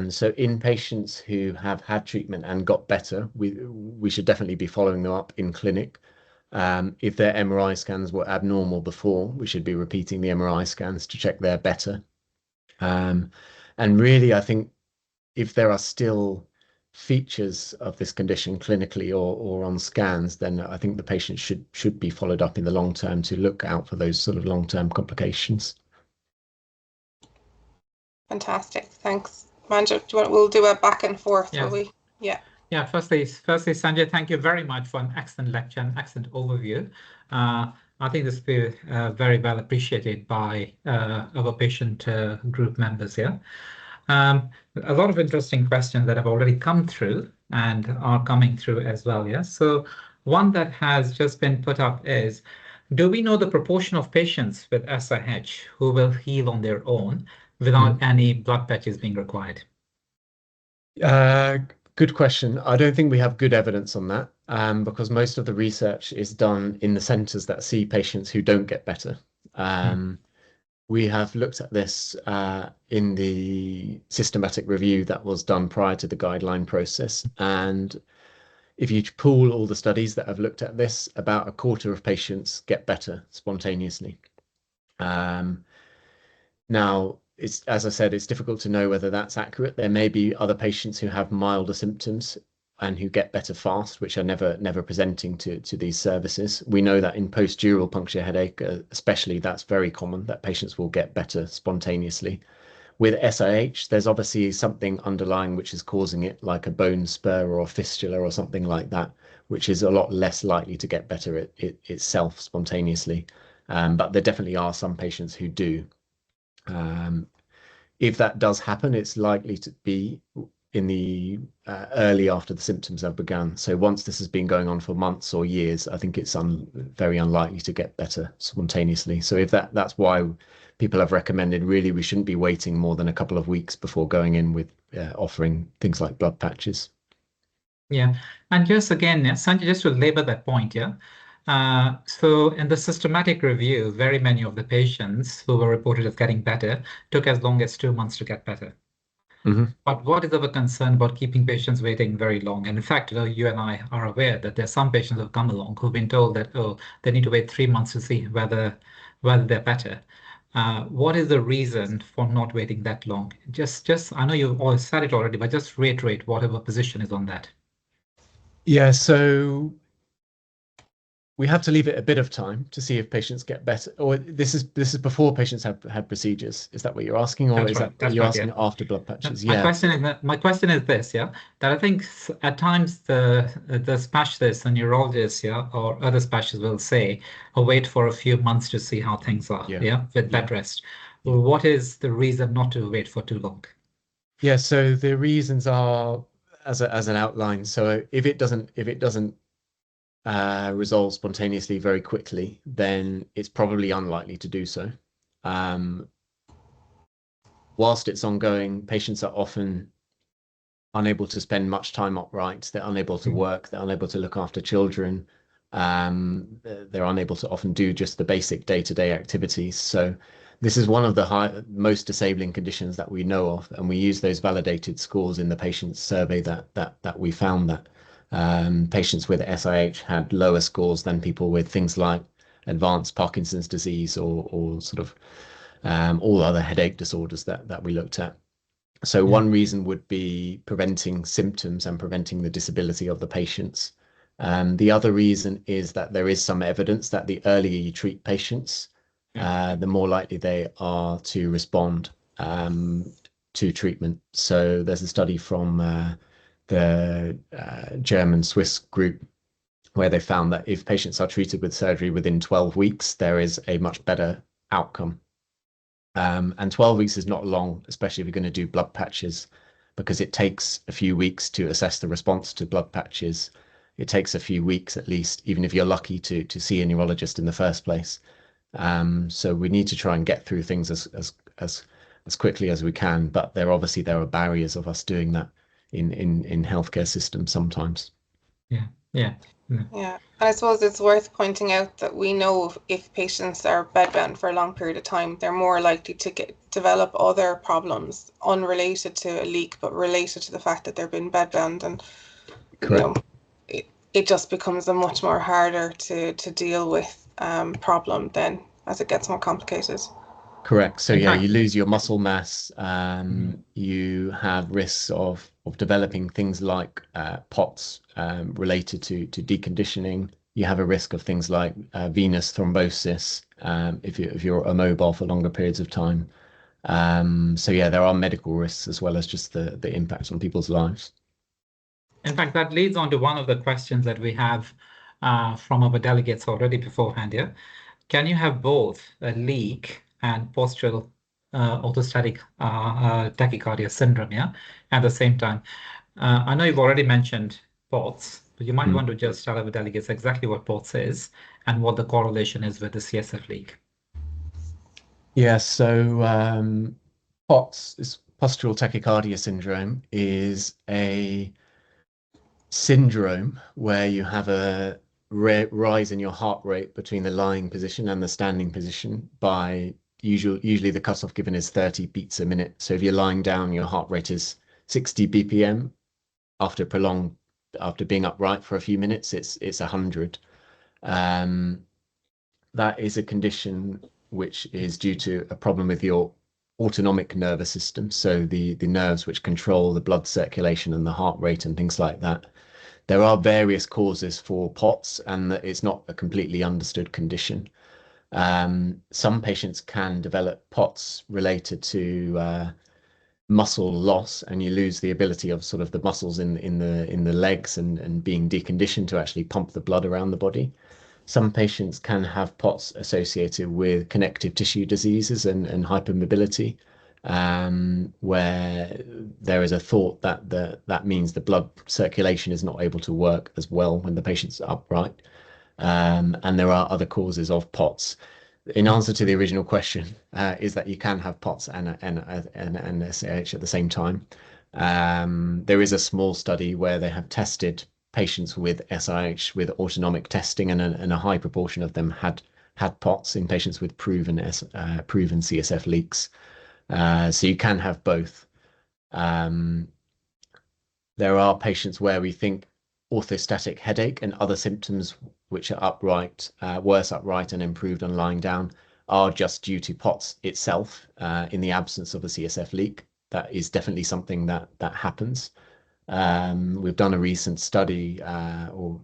So in patients who have had treatment and got better, we should definitely be following them up in clinic. If their MRI scans were abnormal before, we should be repeating the MRI scans to check they're better. And really, I think if there are still features of this condition clinically or on scans, then I think the patient should be followed up in the long term to look out for those sort of long-term complications. Fantastic, thanks. Manjit, we'll do a back and forth, yes. Will we? Yeah. Yeah, firstly, Sanjay, thank you very much for an excellent lecture and excellent overview. I think this will be very well appreciated by our patient group members here. A lot of interesting questions that have already come through and are coming through as well. Yeah. So one that has just been put up is, do we know the proportion of patients with SIH who will heal on their own without any blood patches being required? Good question. I don't think we have good evidence on that because most of the research is done in the centres that see patients who don't get better. We have looked at this in the systematic review that was done prior to the guideline process. And if you pool all the studies that have looked at this, about a quarter of patients get better spontaneously. Now, as I said, it's difficult to know whether that's accurate. There may be other patients who have milder symptoms and who get better fast, which are never presenting to these services. We know that in post-dural puncture headache, especially, that's very common, that patients will get better spontaneously. With SIH, there's obviously something underlying which is causing it, like a bone spur or a fistula or something like that, which is a lot less likely to get better itself spontaneously. But there definitely are some patients who do. If that does happen, it's likely to be in the early after the symptoms have begun. So once this has been going on for months or years, I think it's very unlikely to get better spontaneously. So if that's why people have recommended, really, we shouldn't be waiting more than a couple of weeks before going in with offering things like blood patches. Yeah, and just again, Sanjay, just to labor that point, yeah. So in the systematic review, very many of the patients who were reported as getting better took as long as 2 months to get better. But what is our concern about keeping patients waiting very long? And in fact, you and I are aware that there are some patients who have come along who've been told that, oh, they need to wait 3 months to see whether they're better. What is the reason for not waiting that long? Just, I know you've all said it already, but just reiterate whatever position is on that. Yeah, so we have to leave it a bit of time to see if patients get better. Or this is before patients have had procedures. Is that what you're asking, or is that you're asking after blood patches? My question is this, yeah, that I think at times the specialists and neurologists, yeah, or other specialists will say, "Oh, wait for a few months to see how things are," with bed rest. Well, what is the reason not to wait for too long? Yeah, so the reasons are as an outline. So if it doesn't resolve spontaneously very quickly, then it's probably unlikely to do so. Whilst it's ongoing, patients are often unable to spend much time upright. They're unable to work. They're unable to look after children. They're unable to often do just the basic day-to-day activities. So this is one of the most disabling conditions that we know of, and we use those validated scores in the patient's survey that we found that patients with SIH had lower scores than people with things like advanced Parkinson's disease or sort of all other headache disorders that we looked at. So one reason would be preventing symptoms and preventing the disability of the patients. The other reason is that there is some evidence that the earlier you treat patients, the more likely they are to respond to treatment. So there's a study from the German-Swiss group where they found that if patients are treated with surgery within 12 weeks, there is a much better outcome. And 12 weeks is not long, especially if you're going to do blood patches, because it takes a few weeks to assess the response to blood patches. It takes a few weeks at least, even if you're lucky to see a neurologist in the first place. So we need to try and get through things as quickly as we can, but there are barriers of us doing that in healthcare systems sometimes. Yeah, and I suppose it's worth pointing out that we know if patients are bedbound for a long period of time, they're more likely to develop other problems unrelated to a leak, but related to the fact that they've been bedbound, and it just becomes a much more harder to deal with problem then as it gets more complicated. Correct. So yeah, you lose your muscle mass. You have risks of developing things like POTS related to deconditioning. You have a risk of things like venous thrombosis if you're immobile for longer periods of time. So yeah, there are medical risks as well as just the impact on people's lives. In fact, that leads on to one of the questions that we have from our delegates already beforehand here. Can you have both a leak and postural orthostatic tachycardia syndrome, at the same time? I know you've already mentioned POTS, but you might want to just tell our delegates exactly what POTS is and what the correlation is with the CSF leak. Yeah, so POTS, is postural tachycardia syndrome, is a syndrome where you have a rise in your heart rate between the lying position and the standing position by usually the cutoff given is 30 beats a minute. So if you're lying down, your heart rate is 60 BPM. After being upright for a few minutes, it's 100. That is a condition which is due to a problem with your autonomic nervous system. So the nerves which control the blood circulation and the heart rate and things like that. There are various causes for POTS, and it's not a completely understood condition. Some patients can develop POTS related to muscle loss, and you lose the ability of sort of the muscles in the legs and being deconditioned to actually pump the blood around the body. Some patients can have POTS associated with connective tissue diseases and hypermobility, where there is a thought that means the blood circulation is not able to work as well when the patient's upright. And there are other causes of POTS. In answer to the original question, is that you can have POTS and SIH at the same time. There is a small study where they have tested patients with SIH with autonomic testing, and a high proportion of them had POTS in patients with proven CSF leaks. So you can have both. There are patients where we think orthostatic headache and other symptoms which are upright, worse upright and improved on lying down, are just due to POTS itself in the absence of a CSF leak. That is definitely something that happens. We've done a recent study, or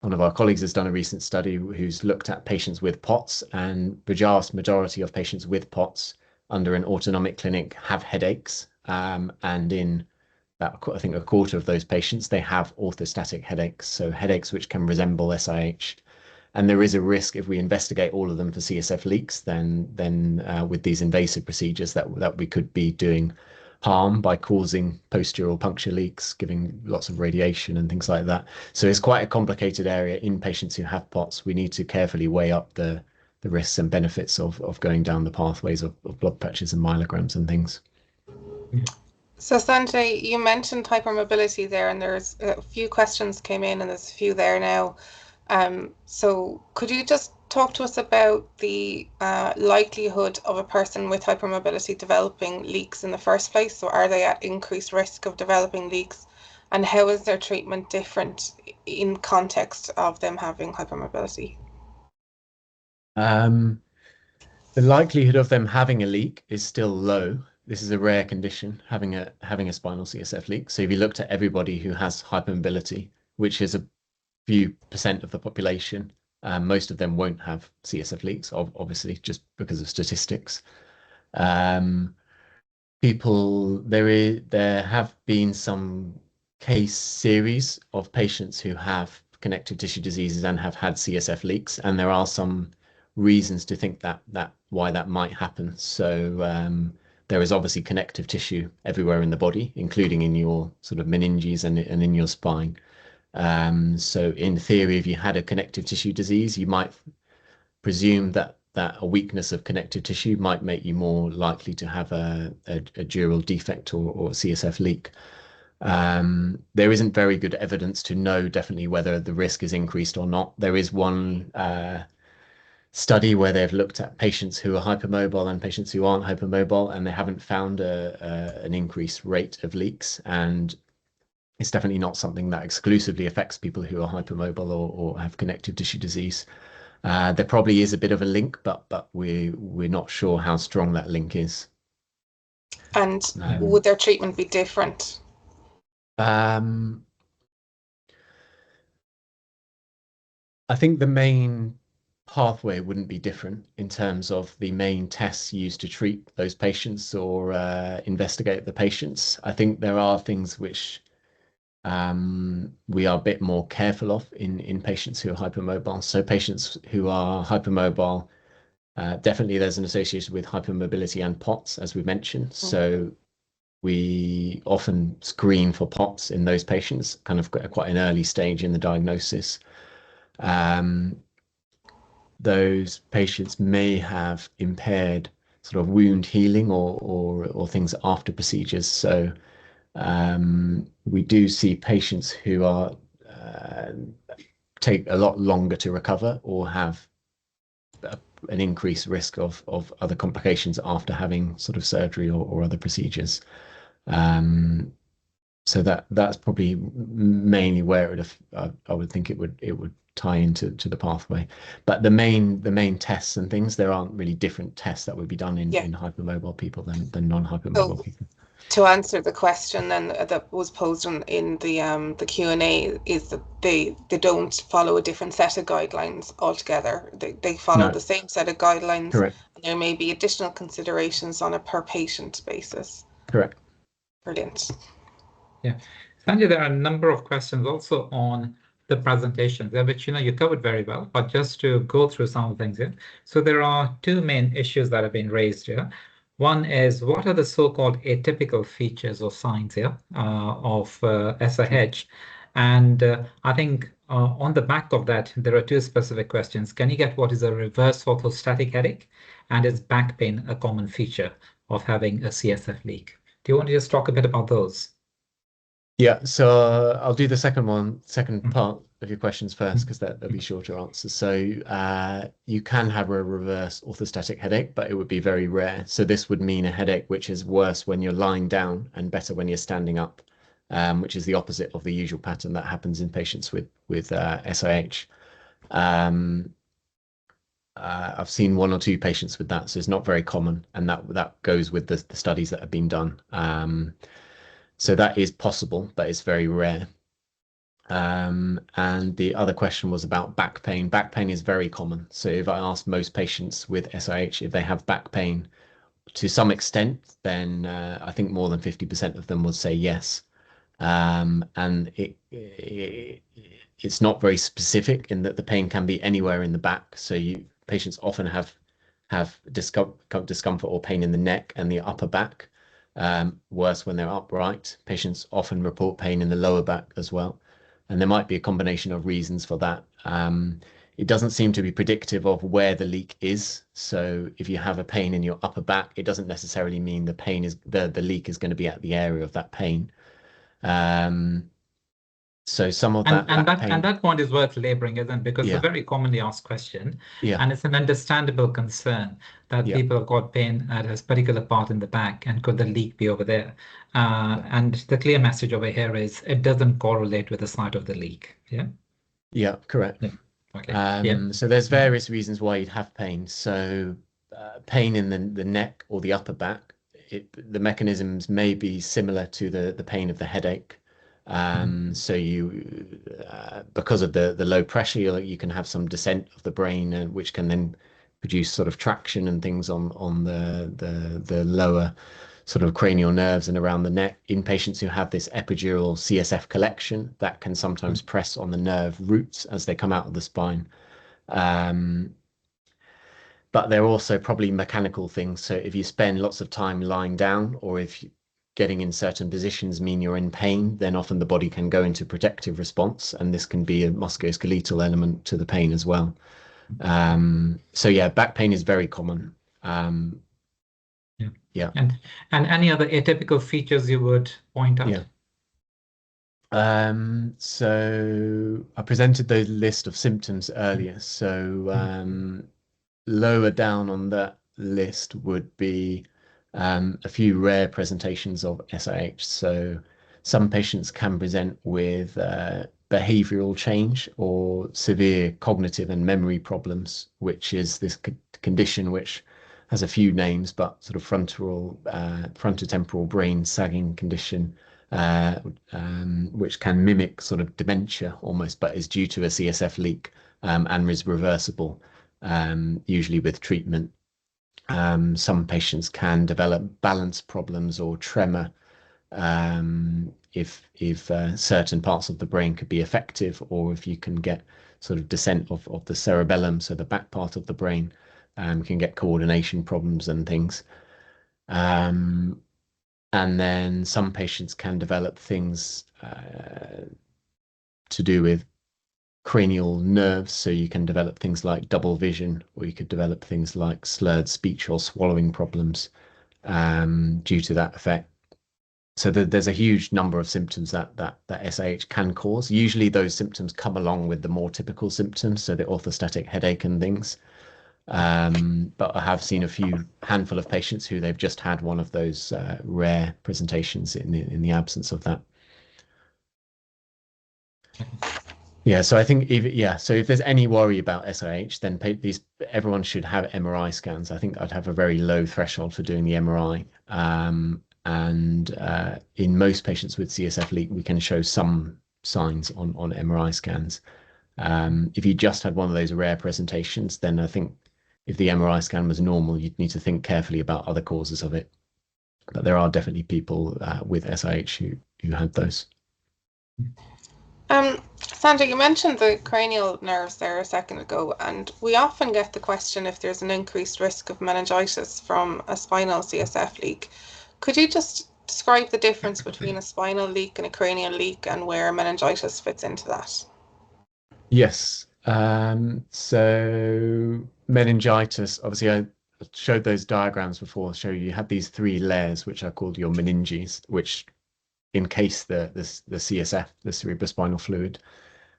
one of our colleagues has done a recent study who's looked at patients with POTS, and the vast majority of patients with POTS under an autonomic clinic have headaches. And in that, I think a quarter of those patients, they have orthostatic headaches, so headaches which can resemble SIH. And there is a risk if we investigate all of them for CSF leaks, then with these invasive procedures that we could be doing harm by causing post-dural puncture leaks, giving lots of radiation and things like that. So it's quite a complicated area in patients who have POTS. We need to carefully weigh up the risks and benefits of going down the pathways of blood pressures and myelograms and things. So Sanjay, you mentioned hypermobility there, and there's a few questions came in, and there's a few there now. So could you just talk to us about the likelihood of a person with hypermobility developing leaks in the first place? So are they at increased risk of developing leaks, and how is their treatment different in context of them having hypermobility? The likelihood of them having a leak is still low. This is a rare condition, having a spinal CSF leak. So if you looked at everybody who has hypermobility, which is a few percent of the population, most of them won't have CSF leaks, obviously, just because of statistics. There have been some case series of patients who have connective tissue diseases and have had CSF leaks, and there are some reasons to think that why that might happen. So there is obviously connective tissue everywhere in the body, including in your sort of meninges and in your spine. So in theory, if you had a connective tissue disease, you might presume that a weakness of connective tissue might make you more likely to have a dural defect or CSF leak. There isn't very good evidence to know definitely whether the risk is increased or not. There is one study where they've looked at patients who are hypermobile and patients who aren't hypermobile, and they haven't found an increased rate of leaks. And it's definitely not something that exclusively affects people who are hypermobile or have connective tissue disease. There probably is a bit of a link, but we're not sure how strong that link is. And would their treatment be different? I think the main pathway wouldn't be different in terms of the main tests used to treat those patients or investigate the patients. I think there are things which we are a bit more careful of in patients who are hypermobile. So patients who are hypermobile, definitely there's an association with hypermobility and POTS, as we mentioned. So we often screen for POTS in those patients, kind of quite an early stage in the diagnosis. Those patients may have impaired sort of wound healing or things after procedures. So we do see patients who are take a lot longer to recover or have an increased risk of other complications after having sort of surgery or other procedures. So that's probably mainly where I would think it would tie into the pathway. But the main tests and things, there aren't really different tests that would be done in hypermobile people than non-hypermobile people. To answer the question then that was posed in the Q&A, is that they don't follow a different set of guidelines altogether. They follow the same set of guidelines. Correct. And there may be additional considerations on a per patient basis. Correct. Brilliant. Yeah. Sanjay, there are a number of questions also on the presentations there, which you covered very well, but just to go through some of the things here. So there are two main issues that have been raised here. One is, what are the so-called atypical features or signs here of SIH? And I think on the back of that, there are two specific questions. Can you get what is a reverse orthostatic headache? And is back pain a common feature of having a CSF leak? Do you want to just talk a bit about those? Yeah, so I'll do the second part of your questions first, because that'll be shorter answers. So you can have a reverse orthostatic headache, but it would be very rare. So this would mean a headache which is worse when you're lying down and better when you're standing up, which is the opposite of the usual pattern that happens in patients with SIH. I've seen 1 or 2 patients with that, so it's not very common, and that goes with the studies that have been done. So that is possible, but it's very rare. And the other question was about back pain. Back pain is very common. So if I ask most patients with SIH if they have back pain to some extent, then I think more than 50% of them would say yes. And it's not very specific in that the pain can be anywhere in the back. So patients often have discomfort or pain in the neck and the upper back. Worse when they're upright. Patients often report pain in the lower back as well. And there might be a combination of reasons for that. It doesn't seem to be predictive of where the leak is. So if you have a pain in your upper back, it doesn't necessarily mean the leak is going to be at the area of that pain. So some of that pain, and that point is worth laboring, isn't it? Because it's a very commonly asked question, and it's an understandable concern that people have got pain at a particular part in the back, and could the leak be over there? And the clear message over here is it doesn't correlate with the site of the leak. Yeah, correct. Okay. So there's various reasons why you'd have pain. So pain in the neck or the upper back, the mechanisms may be similar to the pain of the headache. So because of the low pressure, you can have some descent of the brain, which can then produce sort of traction and things on the lower sort of cranial nerves and around the neck. In patients who have this epidural CSF collection, that can sometimes press on the nerve roots as they come out of the spine. But they're also probably mechanical things. So if you spend lots of time lying down, or if getting in certain positions mean you're in pain, then often the body can go into protective response, and this can be a musculoskeletal element to the pain as well. So yeah, back pain is very common. And any other atypical features you would point out? So I presented the list of symptoms earlier. So lower down on that list would be a few rare presentations of SIH. So some patients can present with behavioral change or severe cognitive and memory problems, which is this condition which has a few names, but sort of frontotemporal brain sagging condition, which can mimic sort of dementia almost, but is due to a CSF leak and is reversible, usually with treatment. Some patients can develop balance problems or tremor if certain parts of the brain could be effective, or if you can get sort of descent of the cerebellum, so the back part of the brain, can get coordination problems and things. And then some patients can develop things to do with cranial nerves, so you can develop things like double vision, or you could develop things like slurred speech or swallowing problems due to that effect. So there's a huge number of symptoms that SIH can cause. Usually those symptoms come along with the more typical symptoms, so the orthostatic headache and things. But I have seen a handful of patients who they've just had one of those rare presentations in the absence of that. Yeah, so I think so if there's any worry about SIH, then everyone should have MRI scans. I think I'd have a very low threshold for doing the MRI. And in most patients with CSF leak, we can show some signs on MRI scans. If you just had one of those rare presentations, then I think if the MRI scan was normal, you'd need to think carefully about other causes of it. But there are definitely people with SIH who had those. Sanjay, you mentioned the cranial nerves there a second ago, and we often get the question if there's an increased risk of meningitis from a spinal CSF leak. Could you just describe the difference between a spinal leak and a cranial leak, and where meningitis fits into that? Yes. So meningitis, obviously I showed those diagrams before, show you had these 3 layers, which are called your meninges, which encase the CSF, the cerebrospinal fluid.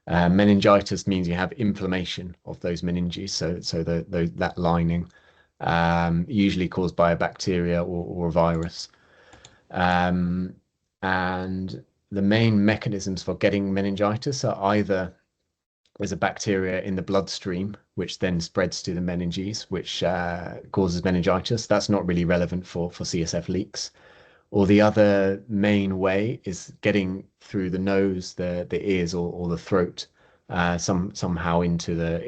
Meningitis means you have inflammation of those meninges, so that lining, usually caused by a bacteria or a virus. And the main mechanisms for getting meningitis are either there's a bacteria in the bloodstream which then spreads to the meninges, which causes meningitis. That's not really relevant for CSF leaks. Or the other main way is getting through the nose, the ears, or the throat, somehow into the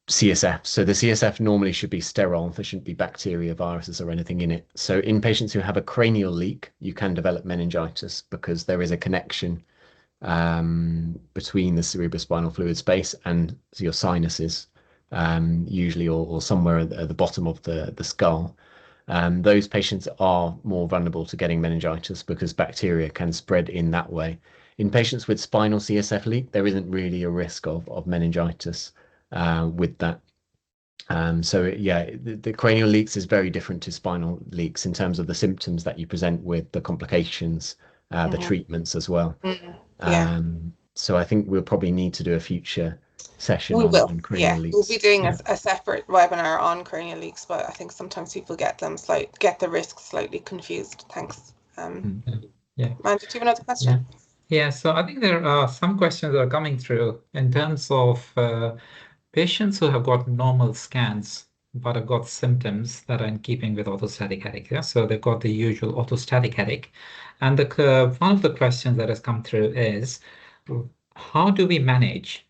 CSF. So the CSF normally should be sterile. There shouldn't be bacteria, viruses, or anything in it. So in patients who have a cranial leak, you can develop meningitis because there is a connection between the cerebrospinal fluid space and your sinuses, usually, or somewhere at the bottom of the skull. Those patients are more vulnerable to getting meningitis because bacteria can spread in that way. In patients with spinal CSF leak, there isn't really a risk of meningitis with that. So yeah, the cranial leaks is very different to spinal leaks in terms of the symptoms that you present with, the complications, the treatments as well. Yeah. So I think we'll probably need to do a future session on cranial leaks. We'll be doing a separate webinar on cranial leaks, but I think sometimes people get the risks slightly confused. Thanks. Yeah. Manjit, do you have another question? Yeah, so I think there are some questions that are coming through in terms of patients who have got normal scans but have got symptoms that are in keeping with orthostatic headache. Yeah? So they've got the usual orthostatic headache. And one of the questions that has come through is, how do we manage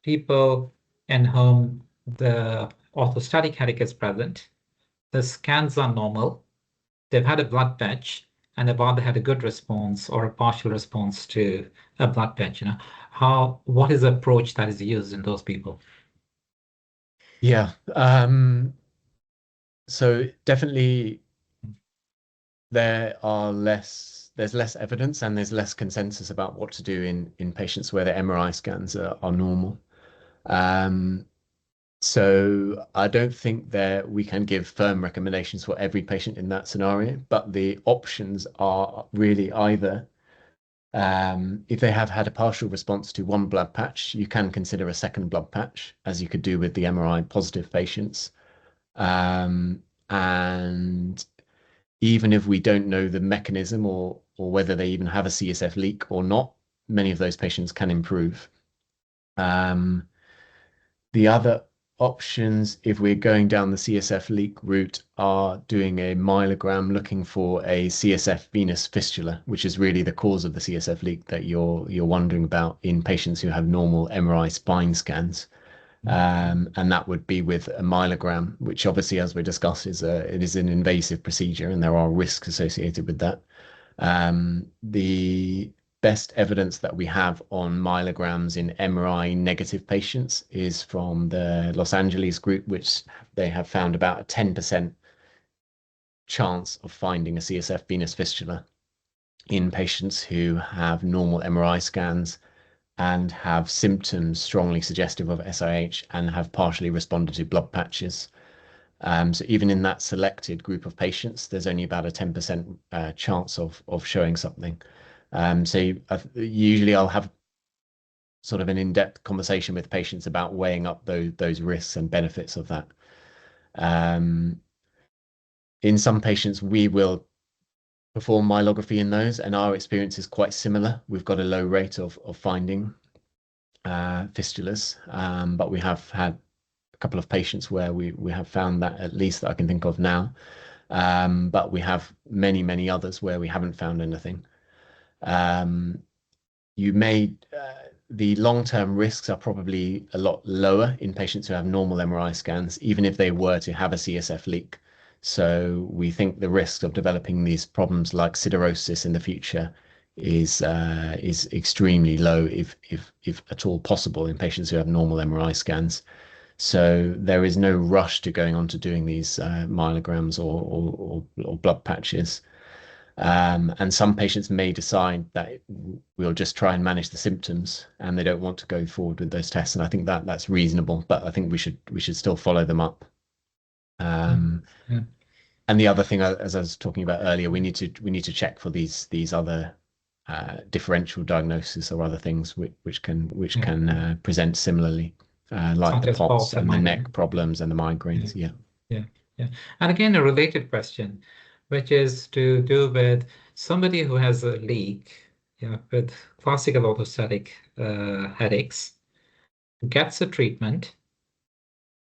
people in whom the orthostatic headache is present, the scans are normal, they've had a blood patch, and they've either had a good response or a partial response to a blood patch? What is the approach that is used in those people? Yeah. So definitely there's less evidence and there's less consensus about what to do in patients where the MRI scans are normal. So I don't think that we can give firm recommendations for every patient in that scenario, but the options are really either if they have had a partial response to one blood patch, you can consider a second blood patch, as you could do with the MRI positive patients. And even if we don't know the mechanism or whether they even have a CSF leak or not, many of those patients can improve. The other options, if we're going down the CSF leak route, are doing a myelogram looking for a CSF venous fistula, which is really the cause of the CSF leak that you're wondering about in patients who have normal MRI spine scans. And that would be with a myelogram, which obviously, as we discussed, it is an invasive procedure and there are risks associated with that. The best evidence that we have on myelograms in MRI negative patients is from the Los Angeles group, which they have found about a 10% chance of finding a CSF venous fistula in patients who have normal MRI scans and have symptoms strongly suggestive of SIH and have partially responded to blood patches. So even in that selected group of patients, there's only about a 10% chance of showing something. So usually I'll have sort of an in-depth conversation with patients about weighing up those risks and benefits of that. In some patients, we will perform myelography in those, and our experience is quite similar. We've got a low rate of finding fistulas, but we have had a couple of patients where we have found that, at least that I can think of now. But we have many others where we haven't found anything. The long-term risks are probably a lot lower in patients who have normal MRI scans, even if they were to have a CSF leak. So we think the risk of developing these problems like siderosis in the future is extremely low, if at all possible, in patients who have normal MRI scans. So there is no rush to going on to doing these myelograms or blood patches. And some patients may decide that we'll just try and manage the symptoms and they don't want to go forward with those tests. And I think that's reasonable, but I think we should still follow them up. And the other thing, as I was talking about earlier, we need to check for these other differential diagnosis or other things which can present similarly, like the POTS and the neck problems and the migraines. Yeah. And again, a related question, which is to do with somebody who has a leak, yeah, with classical orthostatic headaches, gets a treatment,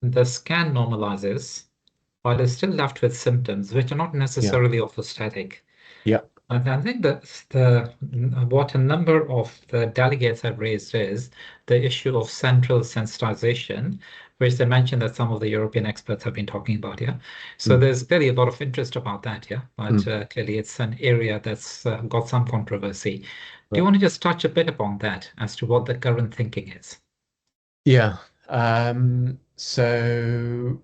the scan normalizes, while they're still left with symptoms which are not necessarily orthostatic. Yeah. And I think that what a number of the delegates have raised is the issue of central sensitization, which they mentioned that some of the European experts have been talking about. Yeah, so there's clearly a lot of interest about that. Yeah, but clearly it's an area that's got some controversy. Do you want to just touch a bit upon that as to what the current thinking is? Yeah. So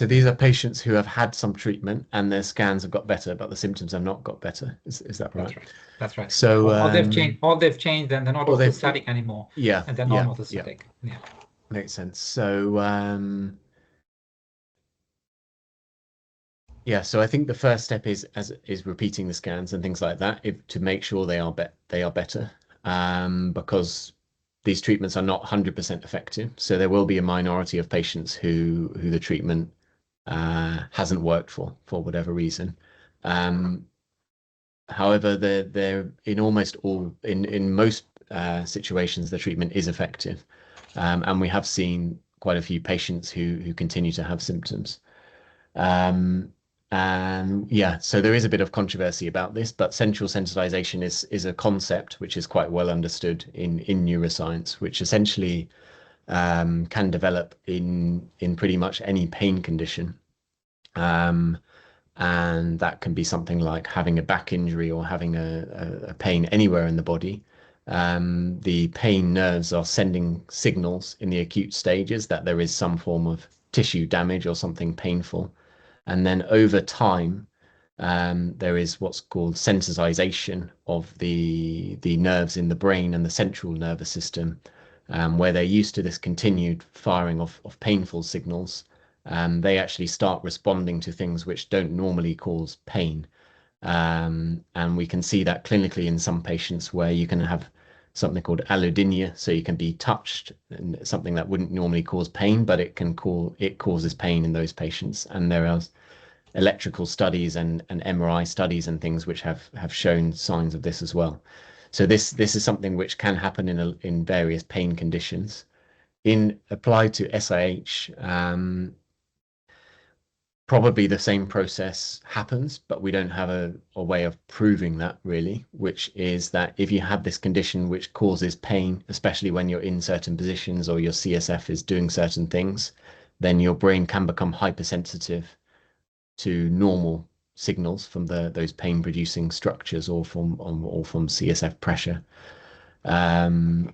these are patients who have had some treatment and their scans have got better, but the symptoms have not got better. Is that right? That's right. That's right. So all they've changed, and they're not orthostatic anymore. Yeah. And they're non-orthostatic. Yeah. Makes sense. So yeah, so I think the first step is repeating the scans and things like that to make sure they are better, because these treatments are not 100% effective. So there will be a minority of patients who the treatment hasn't worked for whatever reason. However, they're in almost all in most situations the treatment is effective, and we have seen quite a few patients who continue to have symptoms. And yeah, so there is a bit of controversy about this, but central sensitization is a concept which is quite well understood in neuroscience, which essentially can develop in pretty much any pain condition. And that can be something like having a back injury or having a pain anywhere in the body. The pain nerves are sending signals in the acute stages that there is some form of tissue damage or something painful. And then over time, there is what's called sensitization of the nerves in the brain and the central nervous system, where they're used to this continued firing of painful signals. They actually start responding to things which don't normally cause pain. And we can see that clinically in some patients where you can have something called allodynia, so you can be touched, and something that wouldn't normally cause pain, but it causes pain in those patients. And there are electrical studies and MRI studies and things which have shown signs of this as well. So this is something which can happen in various pain conditions. Applied to SIH, probably the same process happens, but we don't have a way of proving that really, which is that if you have this condition which causes pain, especially when you're in certain positions or your CSF is doing certain things, then your brain can become hypersensitive to normal signals from those pain-producing structures or from CSF pressure. And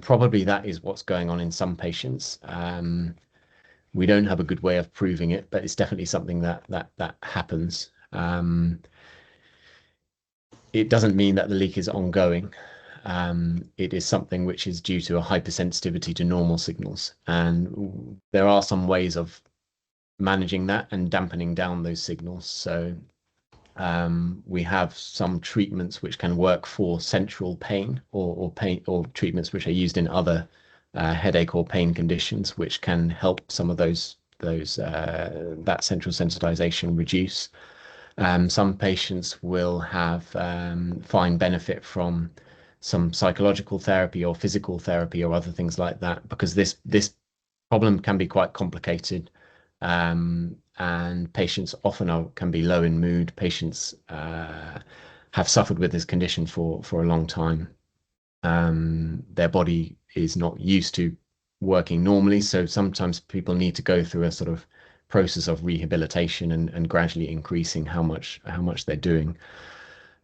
probably that is what's going on in some patients. We don't have a good way of proving it, but it's definitely something that happens. It doesn't mean that the leak is ongoing. It is something which is due to a hypersensitivity to normal signals. And there are some ways of managing that and dampening down those signals. So we have some treatments which can work for central pain or treatments which are used in other headache or pain conditions, which can help some of that central sensitization reduce. Some patients will find benefit from some psychological therapy or physical therapy or other things like that, because this problem can be quite complicated. And patients often can be low in mood. Patients have suffered with this condition for a long time. Their body is not used to working normally, so sometimes people need to go through a sort of process of rehabilitation and gradually increasing how much they're doing.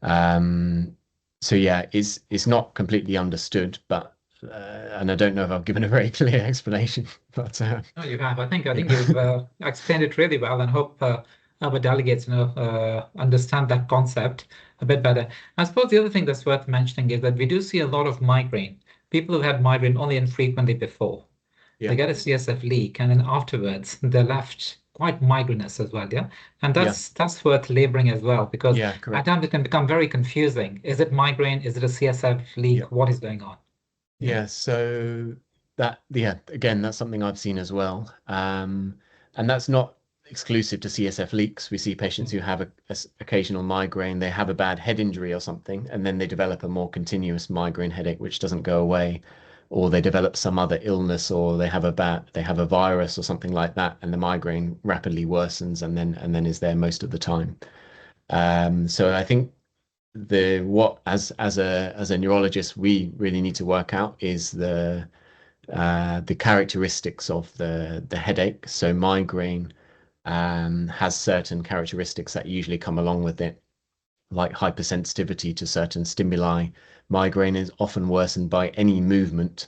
So yeah, it's not completely understood, but and I don't know if I've given a very clear explanation, but no, you have. I think you've explained it really well, and hope our delegates understand that concept a bit better. I suppose the other thing that's worth mentioning is that we do see a lot of migraine. People who had migraine only infrequently before, they get a CSF leak, and then afterwards they're left quite migrainous as well. Yeah, and that's worth laboring as well, because at times it can become very confusing. Is it migraine? Is it a CSF leak? What is going on? Yeah, so again, that's something I've seen as well. And that's not, exclusive to CSF leaks. We see patients who have a occasional migraine, they have a bad head injury or something, and then they develop a more continuous migraine headache which doesn't go away, or they develop some other illness, or they have a virus or something like that, and the migraine rapidly worsens and then is there most of the time. So I think as a neurologist we really need to work out is the characteristics of the headache. So migraine has certain characteristics that usually come along with it, like hypersensitivity to certain stimuli. Migraine is often worsened by any movement,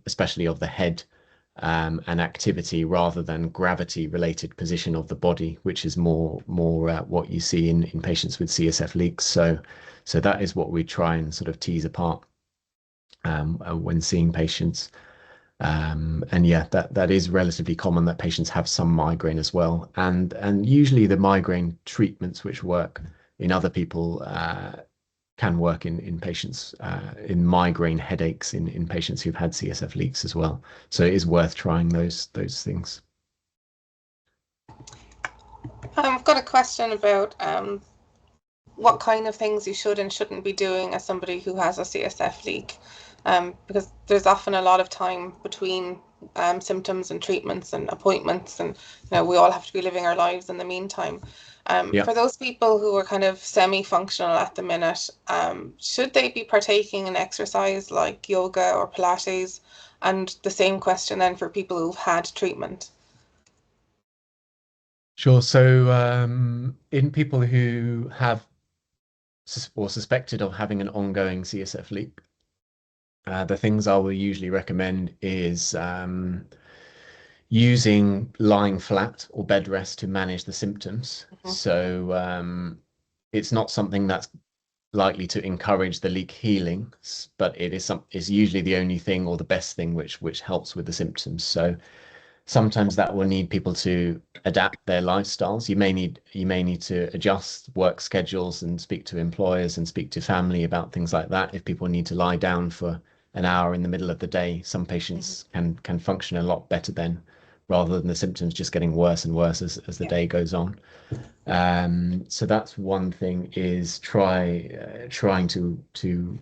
especially of the head, and activity, rather than gravity-related position of the body, which is more what you see in patients with CSF leaks. So that is what we try and sort of tease apart when seeing patients. And yeah, that is relatively common that patients have some migraine as well. And usually the migraine treatments which work in other people can work in patients, in migraine headaches in patients who've had CSF leaks as well. So it is worth trying those things. I've got a question about what kind of things you should and shouldn't be doing as somebody who has a CSF leak. Because there's often a lot of time between symptoms and treatments and appointments, and we all have to be living our lives in the meantime. For those people who are kind of semi-functional at the minute, should they be partaking in exercise like yoga or Pilates? And the same question then for people who've had treatment. Sure. So in people who have or suspected of having an ongoing CSF leak, the things I will usually recommend is using lying flat or bed rest to manage the symptoms. So it's not something that's likely to encourage the leak healing, but it is usually the only thing or the best thing which helps with the symptoms. So sometimes that will need people to adapt their lifestyles. You may need to adjust work schedules and speak to employers and speak to family about things like that. If people need to lie down for an hour in the middle of the day, some patients can function a lot better then, rather than the symptoms just getting worse and worse as the day goes on. So that's one thing, is trying to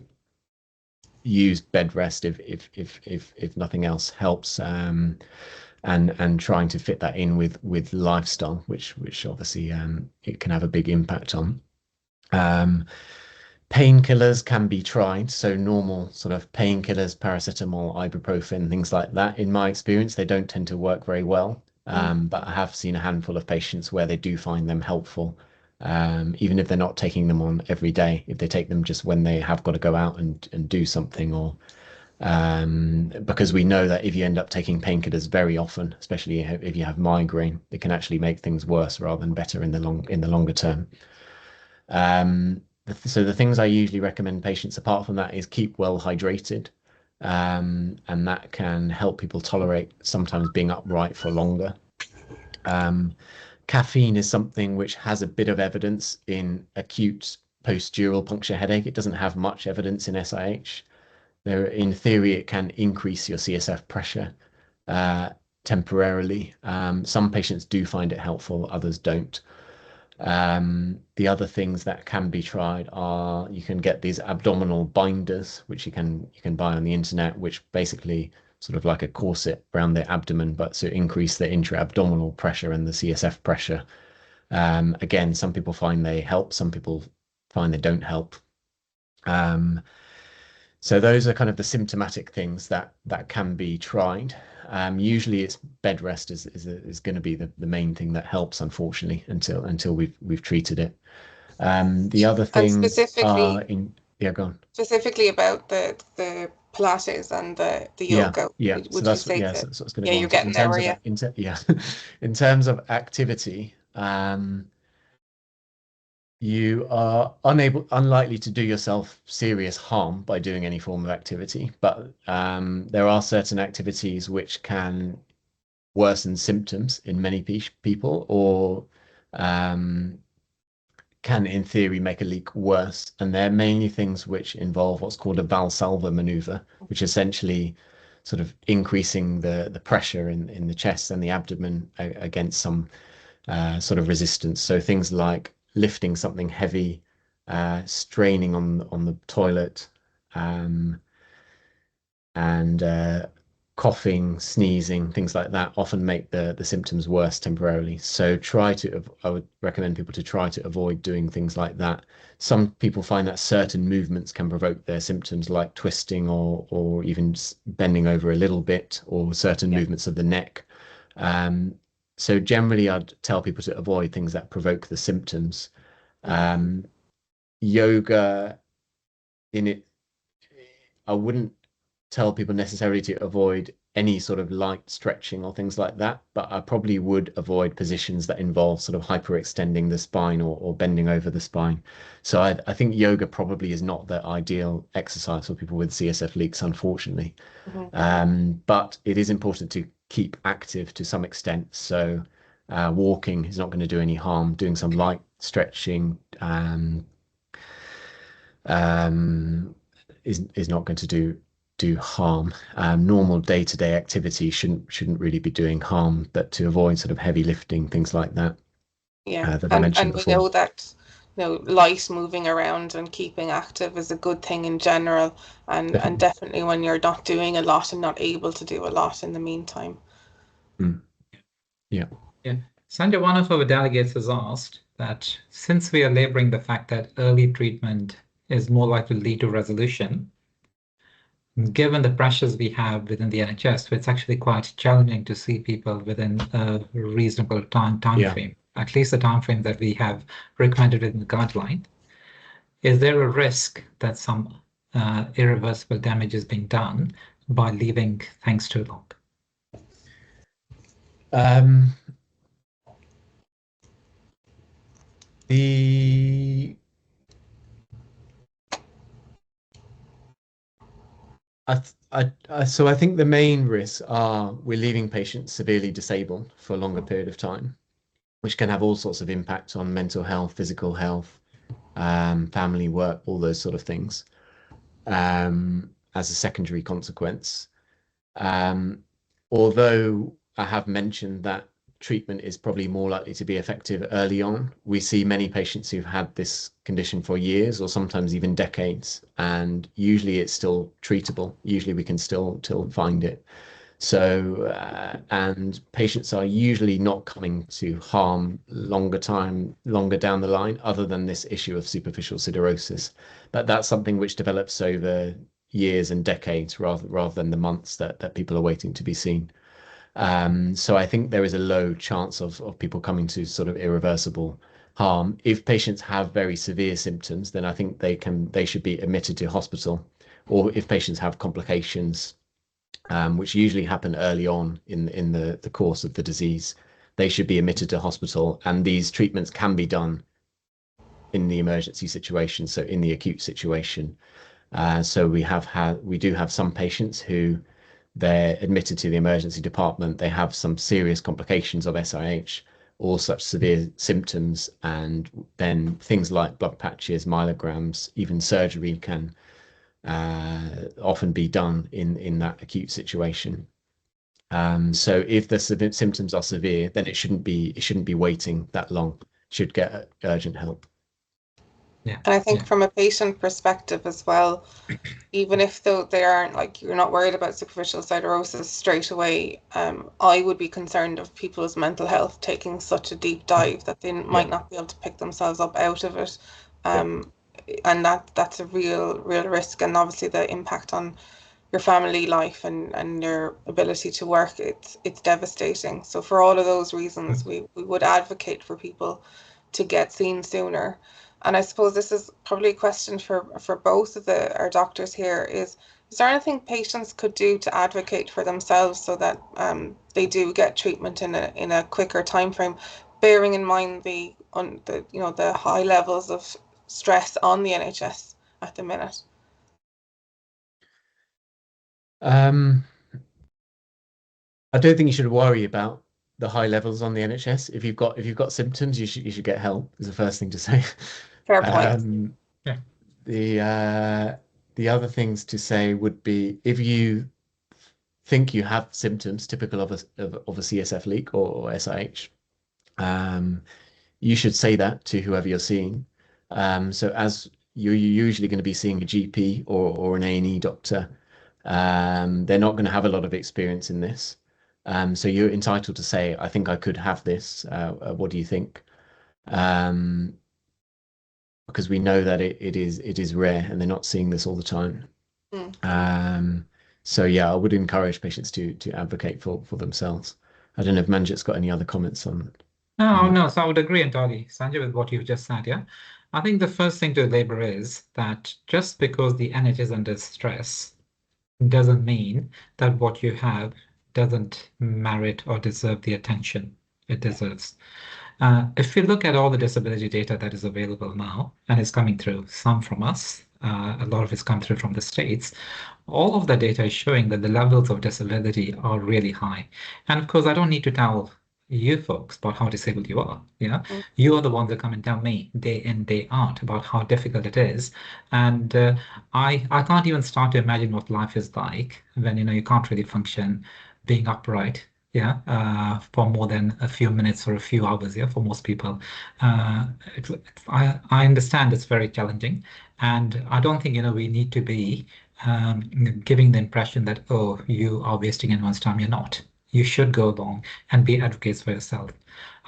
use bed rest if nothing else helps, and trying to fit that in with lifestyle, which obviously it can have a big impact on. Painkillers can be tried, so normal sort of painkillers, paracetamol, ibuprofen, things like that. In my experience, they don't tend to work very well, but I have seen a handful of patients where they do find them helpful, even if they're not taking them on every day, if they take them just when they have got to go out and do something, or because we know that if you end up taking painkillers very often, especially if you have migraine, it can actually make things worse rather than better in the longer term. So the things I usually recommend patients, apart from that, is keep well hydrated, and that can help people tolerate sometimes being upright for longer. Caffeine is something which has a bit of evidence in acute post-dural puncture headache. It doesn't have much evidence in SIH. In theory, it can increase your CSF pressure temporarily. Some patients do find it helpful, others don't. The other things that can be tried are, you can get these abdominal binders, which you can buy on the internet, which basically sort of like a corset around the abdomen, but to increase the intra-abdominal pressure and the CSF pressure. Again, some people find they help, some people find they don't help. So those are kind of the symptomatic things that can be tried. Usually it's bed rest is going to be the main thing that helps, unfortunately, until we've treated it. The other things are go on. Specifically about the Pilates and the yoga. So that's what it's going to go you're getting there, were you? In terms of activity, you are unlikely to do yourself serious harm by doing any form of activity, but there are certain activities which can worsen symptoms in many people, or can, in theory, make a leak worse. And they're mainly things which involve what's called a Valsalva maneuver, which essentially sort of increasing the pressure in the chest and the abdomen against some sort of resistance. So things like lifting something heavy, straining on the toilet, and coughing, sneezing, things like that often make the symptoms worse temporarily. So I would recommend people to try to avoid doing things like that. Some people find that certain movements can provoke their symptoms, like twisting or even bending over a little bit, or certain movements of the neck. So generally, I'd tell people to avoid things that provoke the symptoms. Yoga, I wouldn't tell people necessarily to avoid any sort of light stretching or things like that, but I probably would avoid positions that involve sort of hyperextending the spine or bending over the spine. So I think yoga probably is not the ideal exercise for people with CSF leaks, unfortunately. But it is important to keep active to some extent. So walking is not going to do any harm. Doing some light stretching is not going to do harm. Normal day-to-day activity shouldn't really be doing harm, but to avoid sort of heavy lifting, things like that. That I mentioned before. We know that light moving around and keeping active is a good thing in general, and definitely when you're not doing a lot and not able to do a lot in the meantime. Yeah. Sanjay, one of our delegates has asked that since we are laboring the fact that early treatment is more likely to lead to resolution, given the pressures we have within the NHS, it's actually quite challenging to see people within a reasonable time frame, at least the time frame that we have recommended in the guideline. Is there a risk that some irreversible damage is being done by leaving things too long? So I think the main risks are we're leaving patients severely disabled for a longer period of time, which can have all sorts of impacts on mental health, physical health, family, work, all those sort of things, as a secondary consequence. Although I have mentioned that treatment is probably more likely to be effective early on, we see many patients who've had this condition for years or sometimes even decades, and usually it's still treatable. Usually we can still find it. So, and patients are usually not coming to harm longer down the line, other than this issue of superficial siderosis. But that's something which develops over years and decades rather than the months that people are waiting to be seen. So I think there is a low chance of people coming to sort of irreversible harm. If patients have very severe symptoms, then I think they should be admitted to hospital, or if patients have complications, which usually happen early on in the course of the disease, they should be admitted to hospital, and these treatments can be done in the emergency situation, so in the acute situation. So we do have some patients who they're admitted to the emergency department, they have some serious complications of SIH or such severe symptoms, and then things like blood patches, myelograms, even surgery can often be done in that acute situation. So if the symptoms are severe, then it shouldn't be waiting that long. Should get urgent help. And I think from a patient perspective as well, even if though they aren't, like, you're not worried about superficial siderosis straight away, I would be concerned of people's mental health taking such a deep dive that they might not be able to pick themselves up out of it. And that's a real risk, and obviously the impact on your family life and your ability to work, it's devastating. So for all of those reasons, we would advocate for people to get seen sooner. And I suppose this is probably a question for both of our doctors here. Is there anything patients could do to advocate for themselves so that they do get treatment in a quicker time frame, bearing in mind the high levels of stress on the NHS at the minute? I don't think you should worry about the high levels on the NHS. If you've got symptoms, you should get help, is the first thing to say. Fair point. The other things to say would be, if you think you have symptoms typical of a CSF leak or SIH, you should say that to whoever you're seeing. So as you're usually going to be seeing a GP or an A&E doctor, they're not going to have a lot of experience in this. So you're entitled to say, I think I could have this. What do you think? Because we know that it is rare and they're not seeing this all the time. So yeah, I would encourage patients to advocate for themselves. I don't know if Manjit's got any other comments on. No, so I would agree entirely, Sanjay, with what you've just said. Yeah, I think the first thing to labor is that just because the NHS is under stress doesn't mean that what you have doesn't merit or deserve the attention it deserves. If you look at all the disability data that is available now and is coming through, some from us, a lot of it's come through from the States, all of the data is showing that the levels of disability are really high. And of course, I don't need to tell you folks about how disabled you are. You are the ones that come and tell me day in, day out about how difficult it is. And I can't even start to imagine what life is like when you can't really function being upright for more than a few minutes or a few hours for most people. I understand it's very challenging, and I don't think we need to be giving the impression that, oh, you are wasting anyone's time. You're not. You should go along and be advocates for yourself.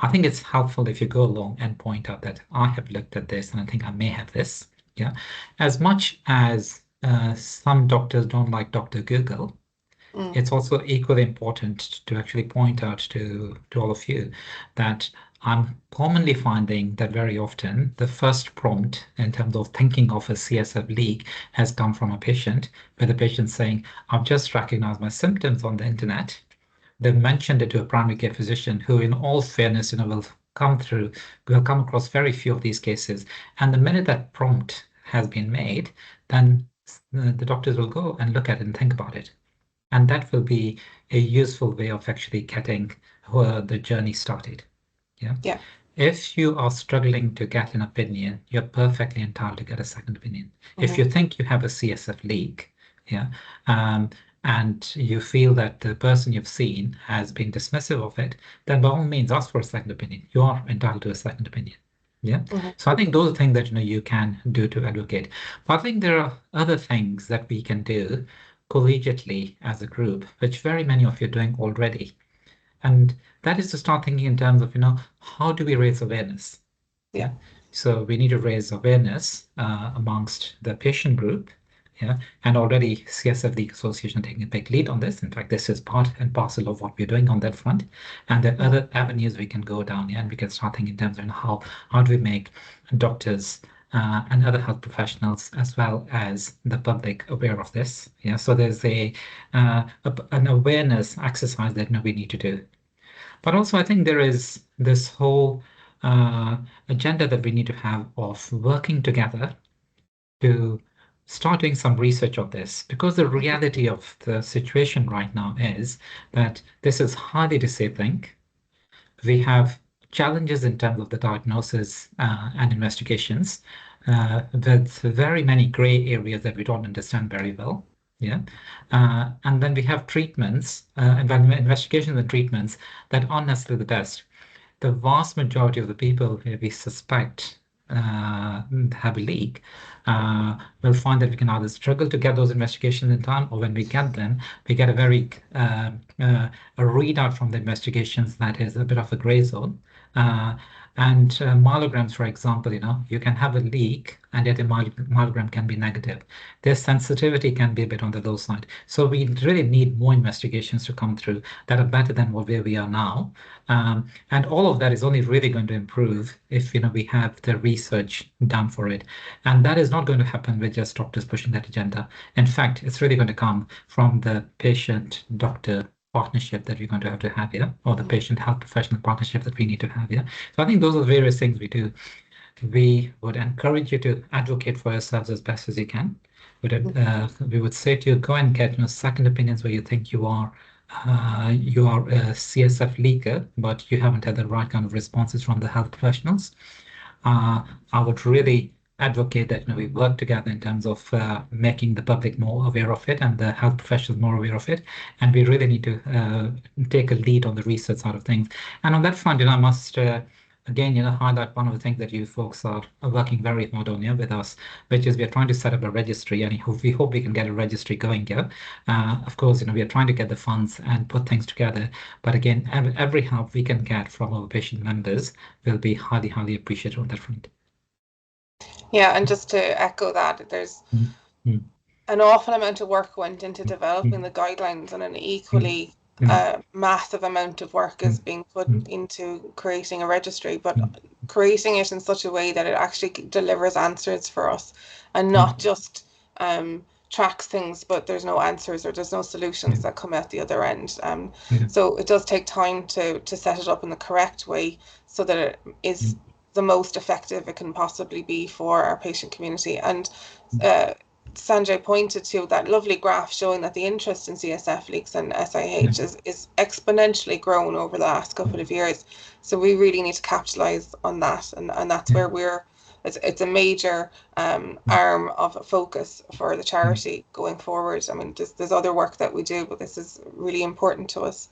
I think it's helpful if you go along and point out that I have looked at this and I think I may have this. As much as some doctors don't like Dr. Google, it's also equally important to actually point out to all of you that I'm commonly finding that very often the first prompt in terms of thinking of a CSF leak has come from a patient, where the patient saying, I've just recognized my symptoms on the internet. They've mentioned it to a primary care physician who, in all fairness, will come across very few of these cases. And the minute that prompt has been made, then the doctors will go and look at it and think about it. And that will be a useful way of actually getting the journey started. Yeah. If you are struggling to get an opinion, you're perfectly entitled to get a second opinion. If you think you have a CSF leak, and you feel that the person you've seen has been dismissive of it, then by all means ask for a second opinion. You are entitled to a second opinion. So I think those are things that you can do to advocate. But I think there are other things that we can do collegiately as a group, which very many of you are doing already. And that is to start thinking in terms of, how do we raise awareness? So we need to raise awareness amongst the patient group. And already CSF Leak Association taking a big lead on this. In fact, this is part and parcel of what we're doing on that front. And there are other avenues we can go down, and we can start thinking in terms of how do we make doctors and other health professionals as well as the public aware of this. So there's an awareness exercise that we need to do. But also I think there is this whole agenda that we need to have of working together to start doing some research on this, because the reality of the situation right now is that this is highly disabling. We have challenges in terms of the diagnosis and investigations with very many gray areas that we don't understand very well. And then we have treatments and investigations and treatments that aren't necessarily the best. The vast majority of the people who we suspect have a leak will find that we can either struggle to get those investigations in time, or when we get them, we get a very a readout from the investigations that is a bit of a gray zone. And myelograms, for example, you can have a leak and yet a myelogram can be negative. Their sensitivity can be a bit on the low side. So we really need more investigations to come through that are better than where we are now. And all of that is only really going to improve if we have the research done for it. And that is not going to happen with just doctors pushing that agenda. In fact, it's really going to come from the patient-doctor partnership that we're going to have here, or the patient health professional partnership that we need to have here. So I think those are various things we do. We would encourage you to advocate for yourselves as best as you can. We would say to you, go and get second opinions where you think you are a CSF leaker, but you haven't had the right kind of responses from the health professionals. I would really advocate that we work together in terms of making the public more aware of it and the health professionals more aware of it. And we really need to take a lead on the research side of things. And on that front, I must again, highlight one of the things that you folks are working very hard on here with us, which is we are trying to set up a registry, and we hope we can get a registry going here. Of course, we are trying to get the funds and put things together. But again, every help we can get from our patient members will be highly, highly appreciated on that front. Yeah, and just to echo that, there's an awful amount of work went into developing the guidelines, and an equally massive amount of work is being put into creating a registry, but creating it in such a way that it actually delivers answers for us, and not just tracks things, but there's no answers or there's no solutions that come out the other end. So it does take time to set it up in the correct way so that it is the most effective it can possibly be for our patient community. And Sanjay pointed to that lovely graph showing that the interest in CSF leaks and SIH is exponentially grown over the last couple of years. So we really need to capitalize on that, and that's where it's a major arm of focus for the charity going forward. I mean, there's other work that we do, but this is really important to us.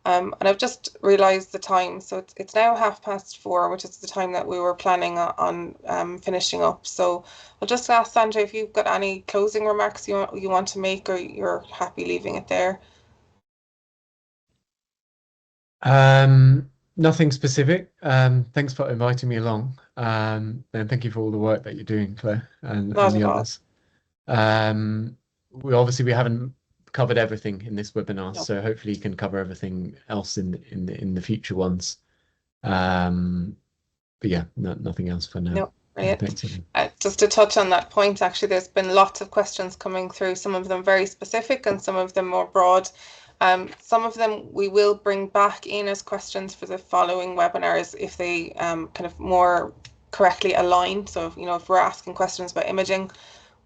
And I've just realised the time, so it's now 4:30, which is the time that we were planning on finishing up. So I'll just ask Sanjay if you've got any closing remarks you want to make, or you're happy leaving it there. Nothing specific. Thanks for inviting me along, and thank you for all the work that you're doing, Claire, and the others. We haven't covered everything in this webinar, so hopefully you can cover everything else in the future ones. But yeah, nothing else for now. No, brilliant. Thanks, just to touch on that point, actually, there's been lots of questions coming through, some of them very specific and some of them more broad. Some of them we will bring back in as questions for the following webinars if they kind of more correctly align. So, if we're asking questions about imaging,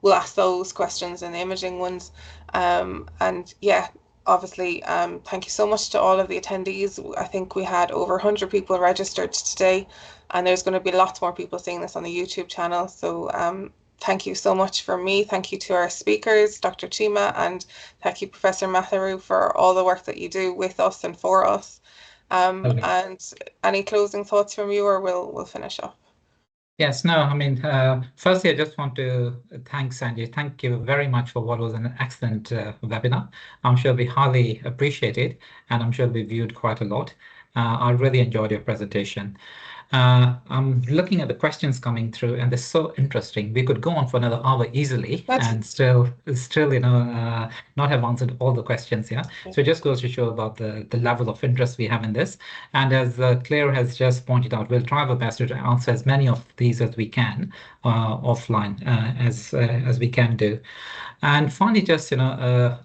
we'll ask those questions in the imaging ones. And yeah, obviously, thank you so much to all of the attendees. I think we had over 100 people registered today, and there's going to be lots more people seeing this on the YouTube channel. So thank you so much from me. Thank you to our speakers, Dr. Cheema, and thank you, Professor Matharu, for all the work that you do with us and for us. And any closing thoughts from you, or we'll finish up? Yes, no, I mean, firstly, I just want to thank Sanjay. Thank you very much for what was an excellent webinar. I'm sure we highly appreciate it, and I'm sure we viewed quite a lot. I really enjoyed your presentation. I'm looking at the questions coming through, and they're so interesting. We could go on for another hour easily and still, not have answered all the questions here. So it just goes to show about the level of interest we have in this. And as Claire has just pointed out, we'll try our best to answer as many of these as we can offline, as we can do. And finally, just a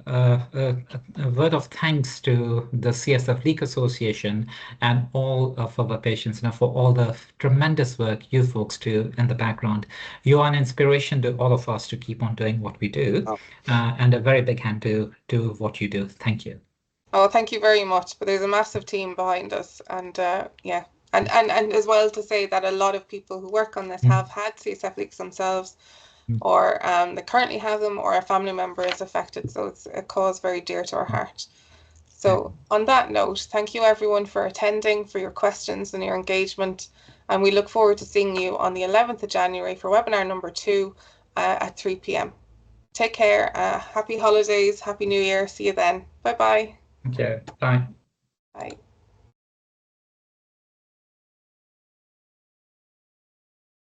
word of thanks to the CSF Leak Association and all of our patients, for all the tremendous work you folks do in the background. You are an inspiration to all of us to keep on doing what we do, and a very big hand to what you do. Thank you. Oh, thank you very much. But there's a massive team behind us, and yeah, and as well to say that a lot of people who work on this have had CSF leaks themselves, or they currently have them, or a family member is affected. So it's a cause very dear to our heart. So on that note, thank you everyone for attending, for your questions and your engagement. And we look forward to seeing you on the 11th of January for webinar number 2 at 3 p.m. Take care. Happy holidays. Happy New Year. See you then. Bye-bye. Okay. Bye. Bye.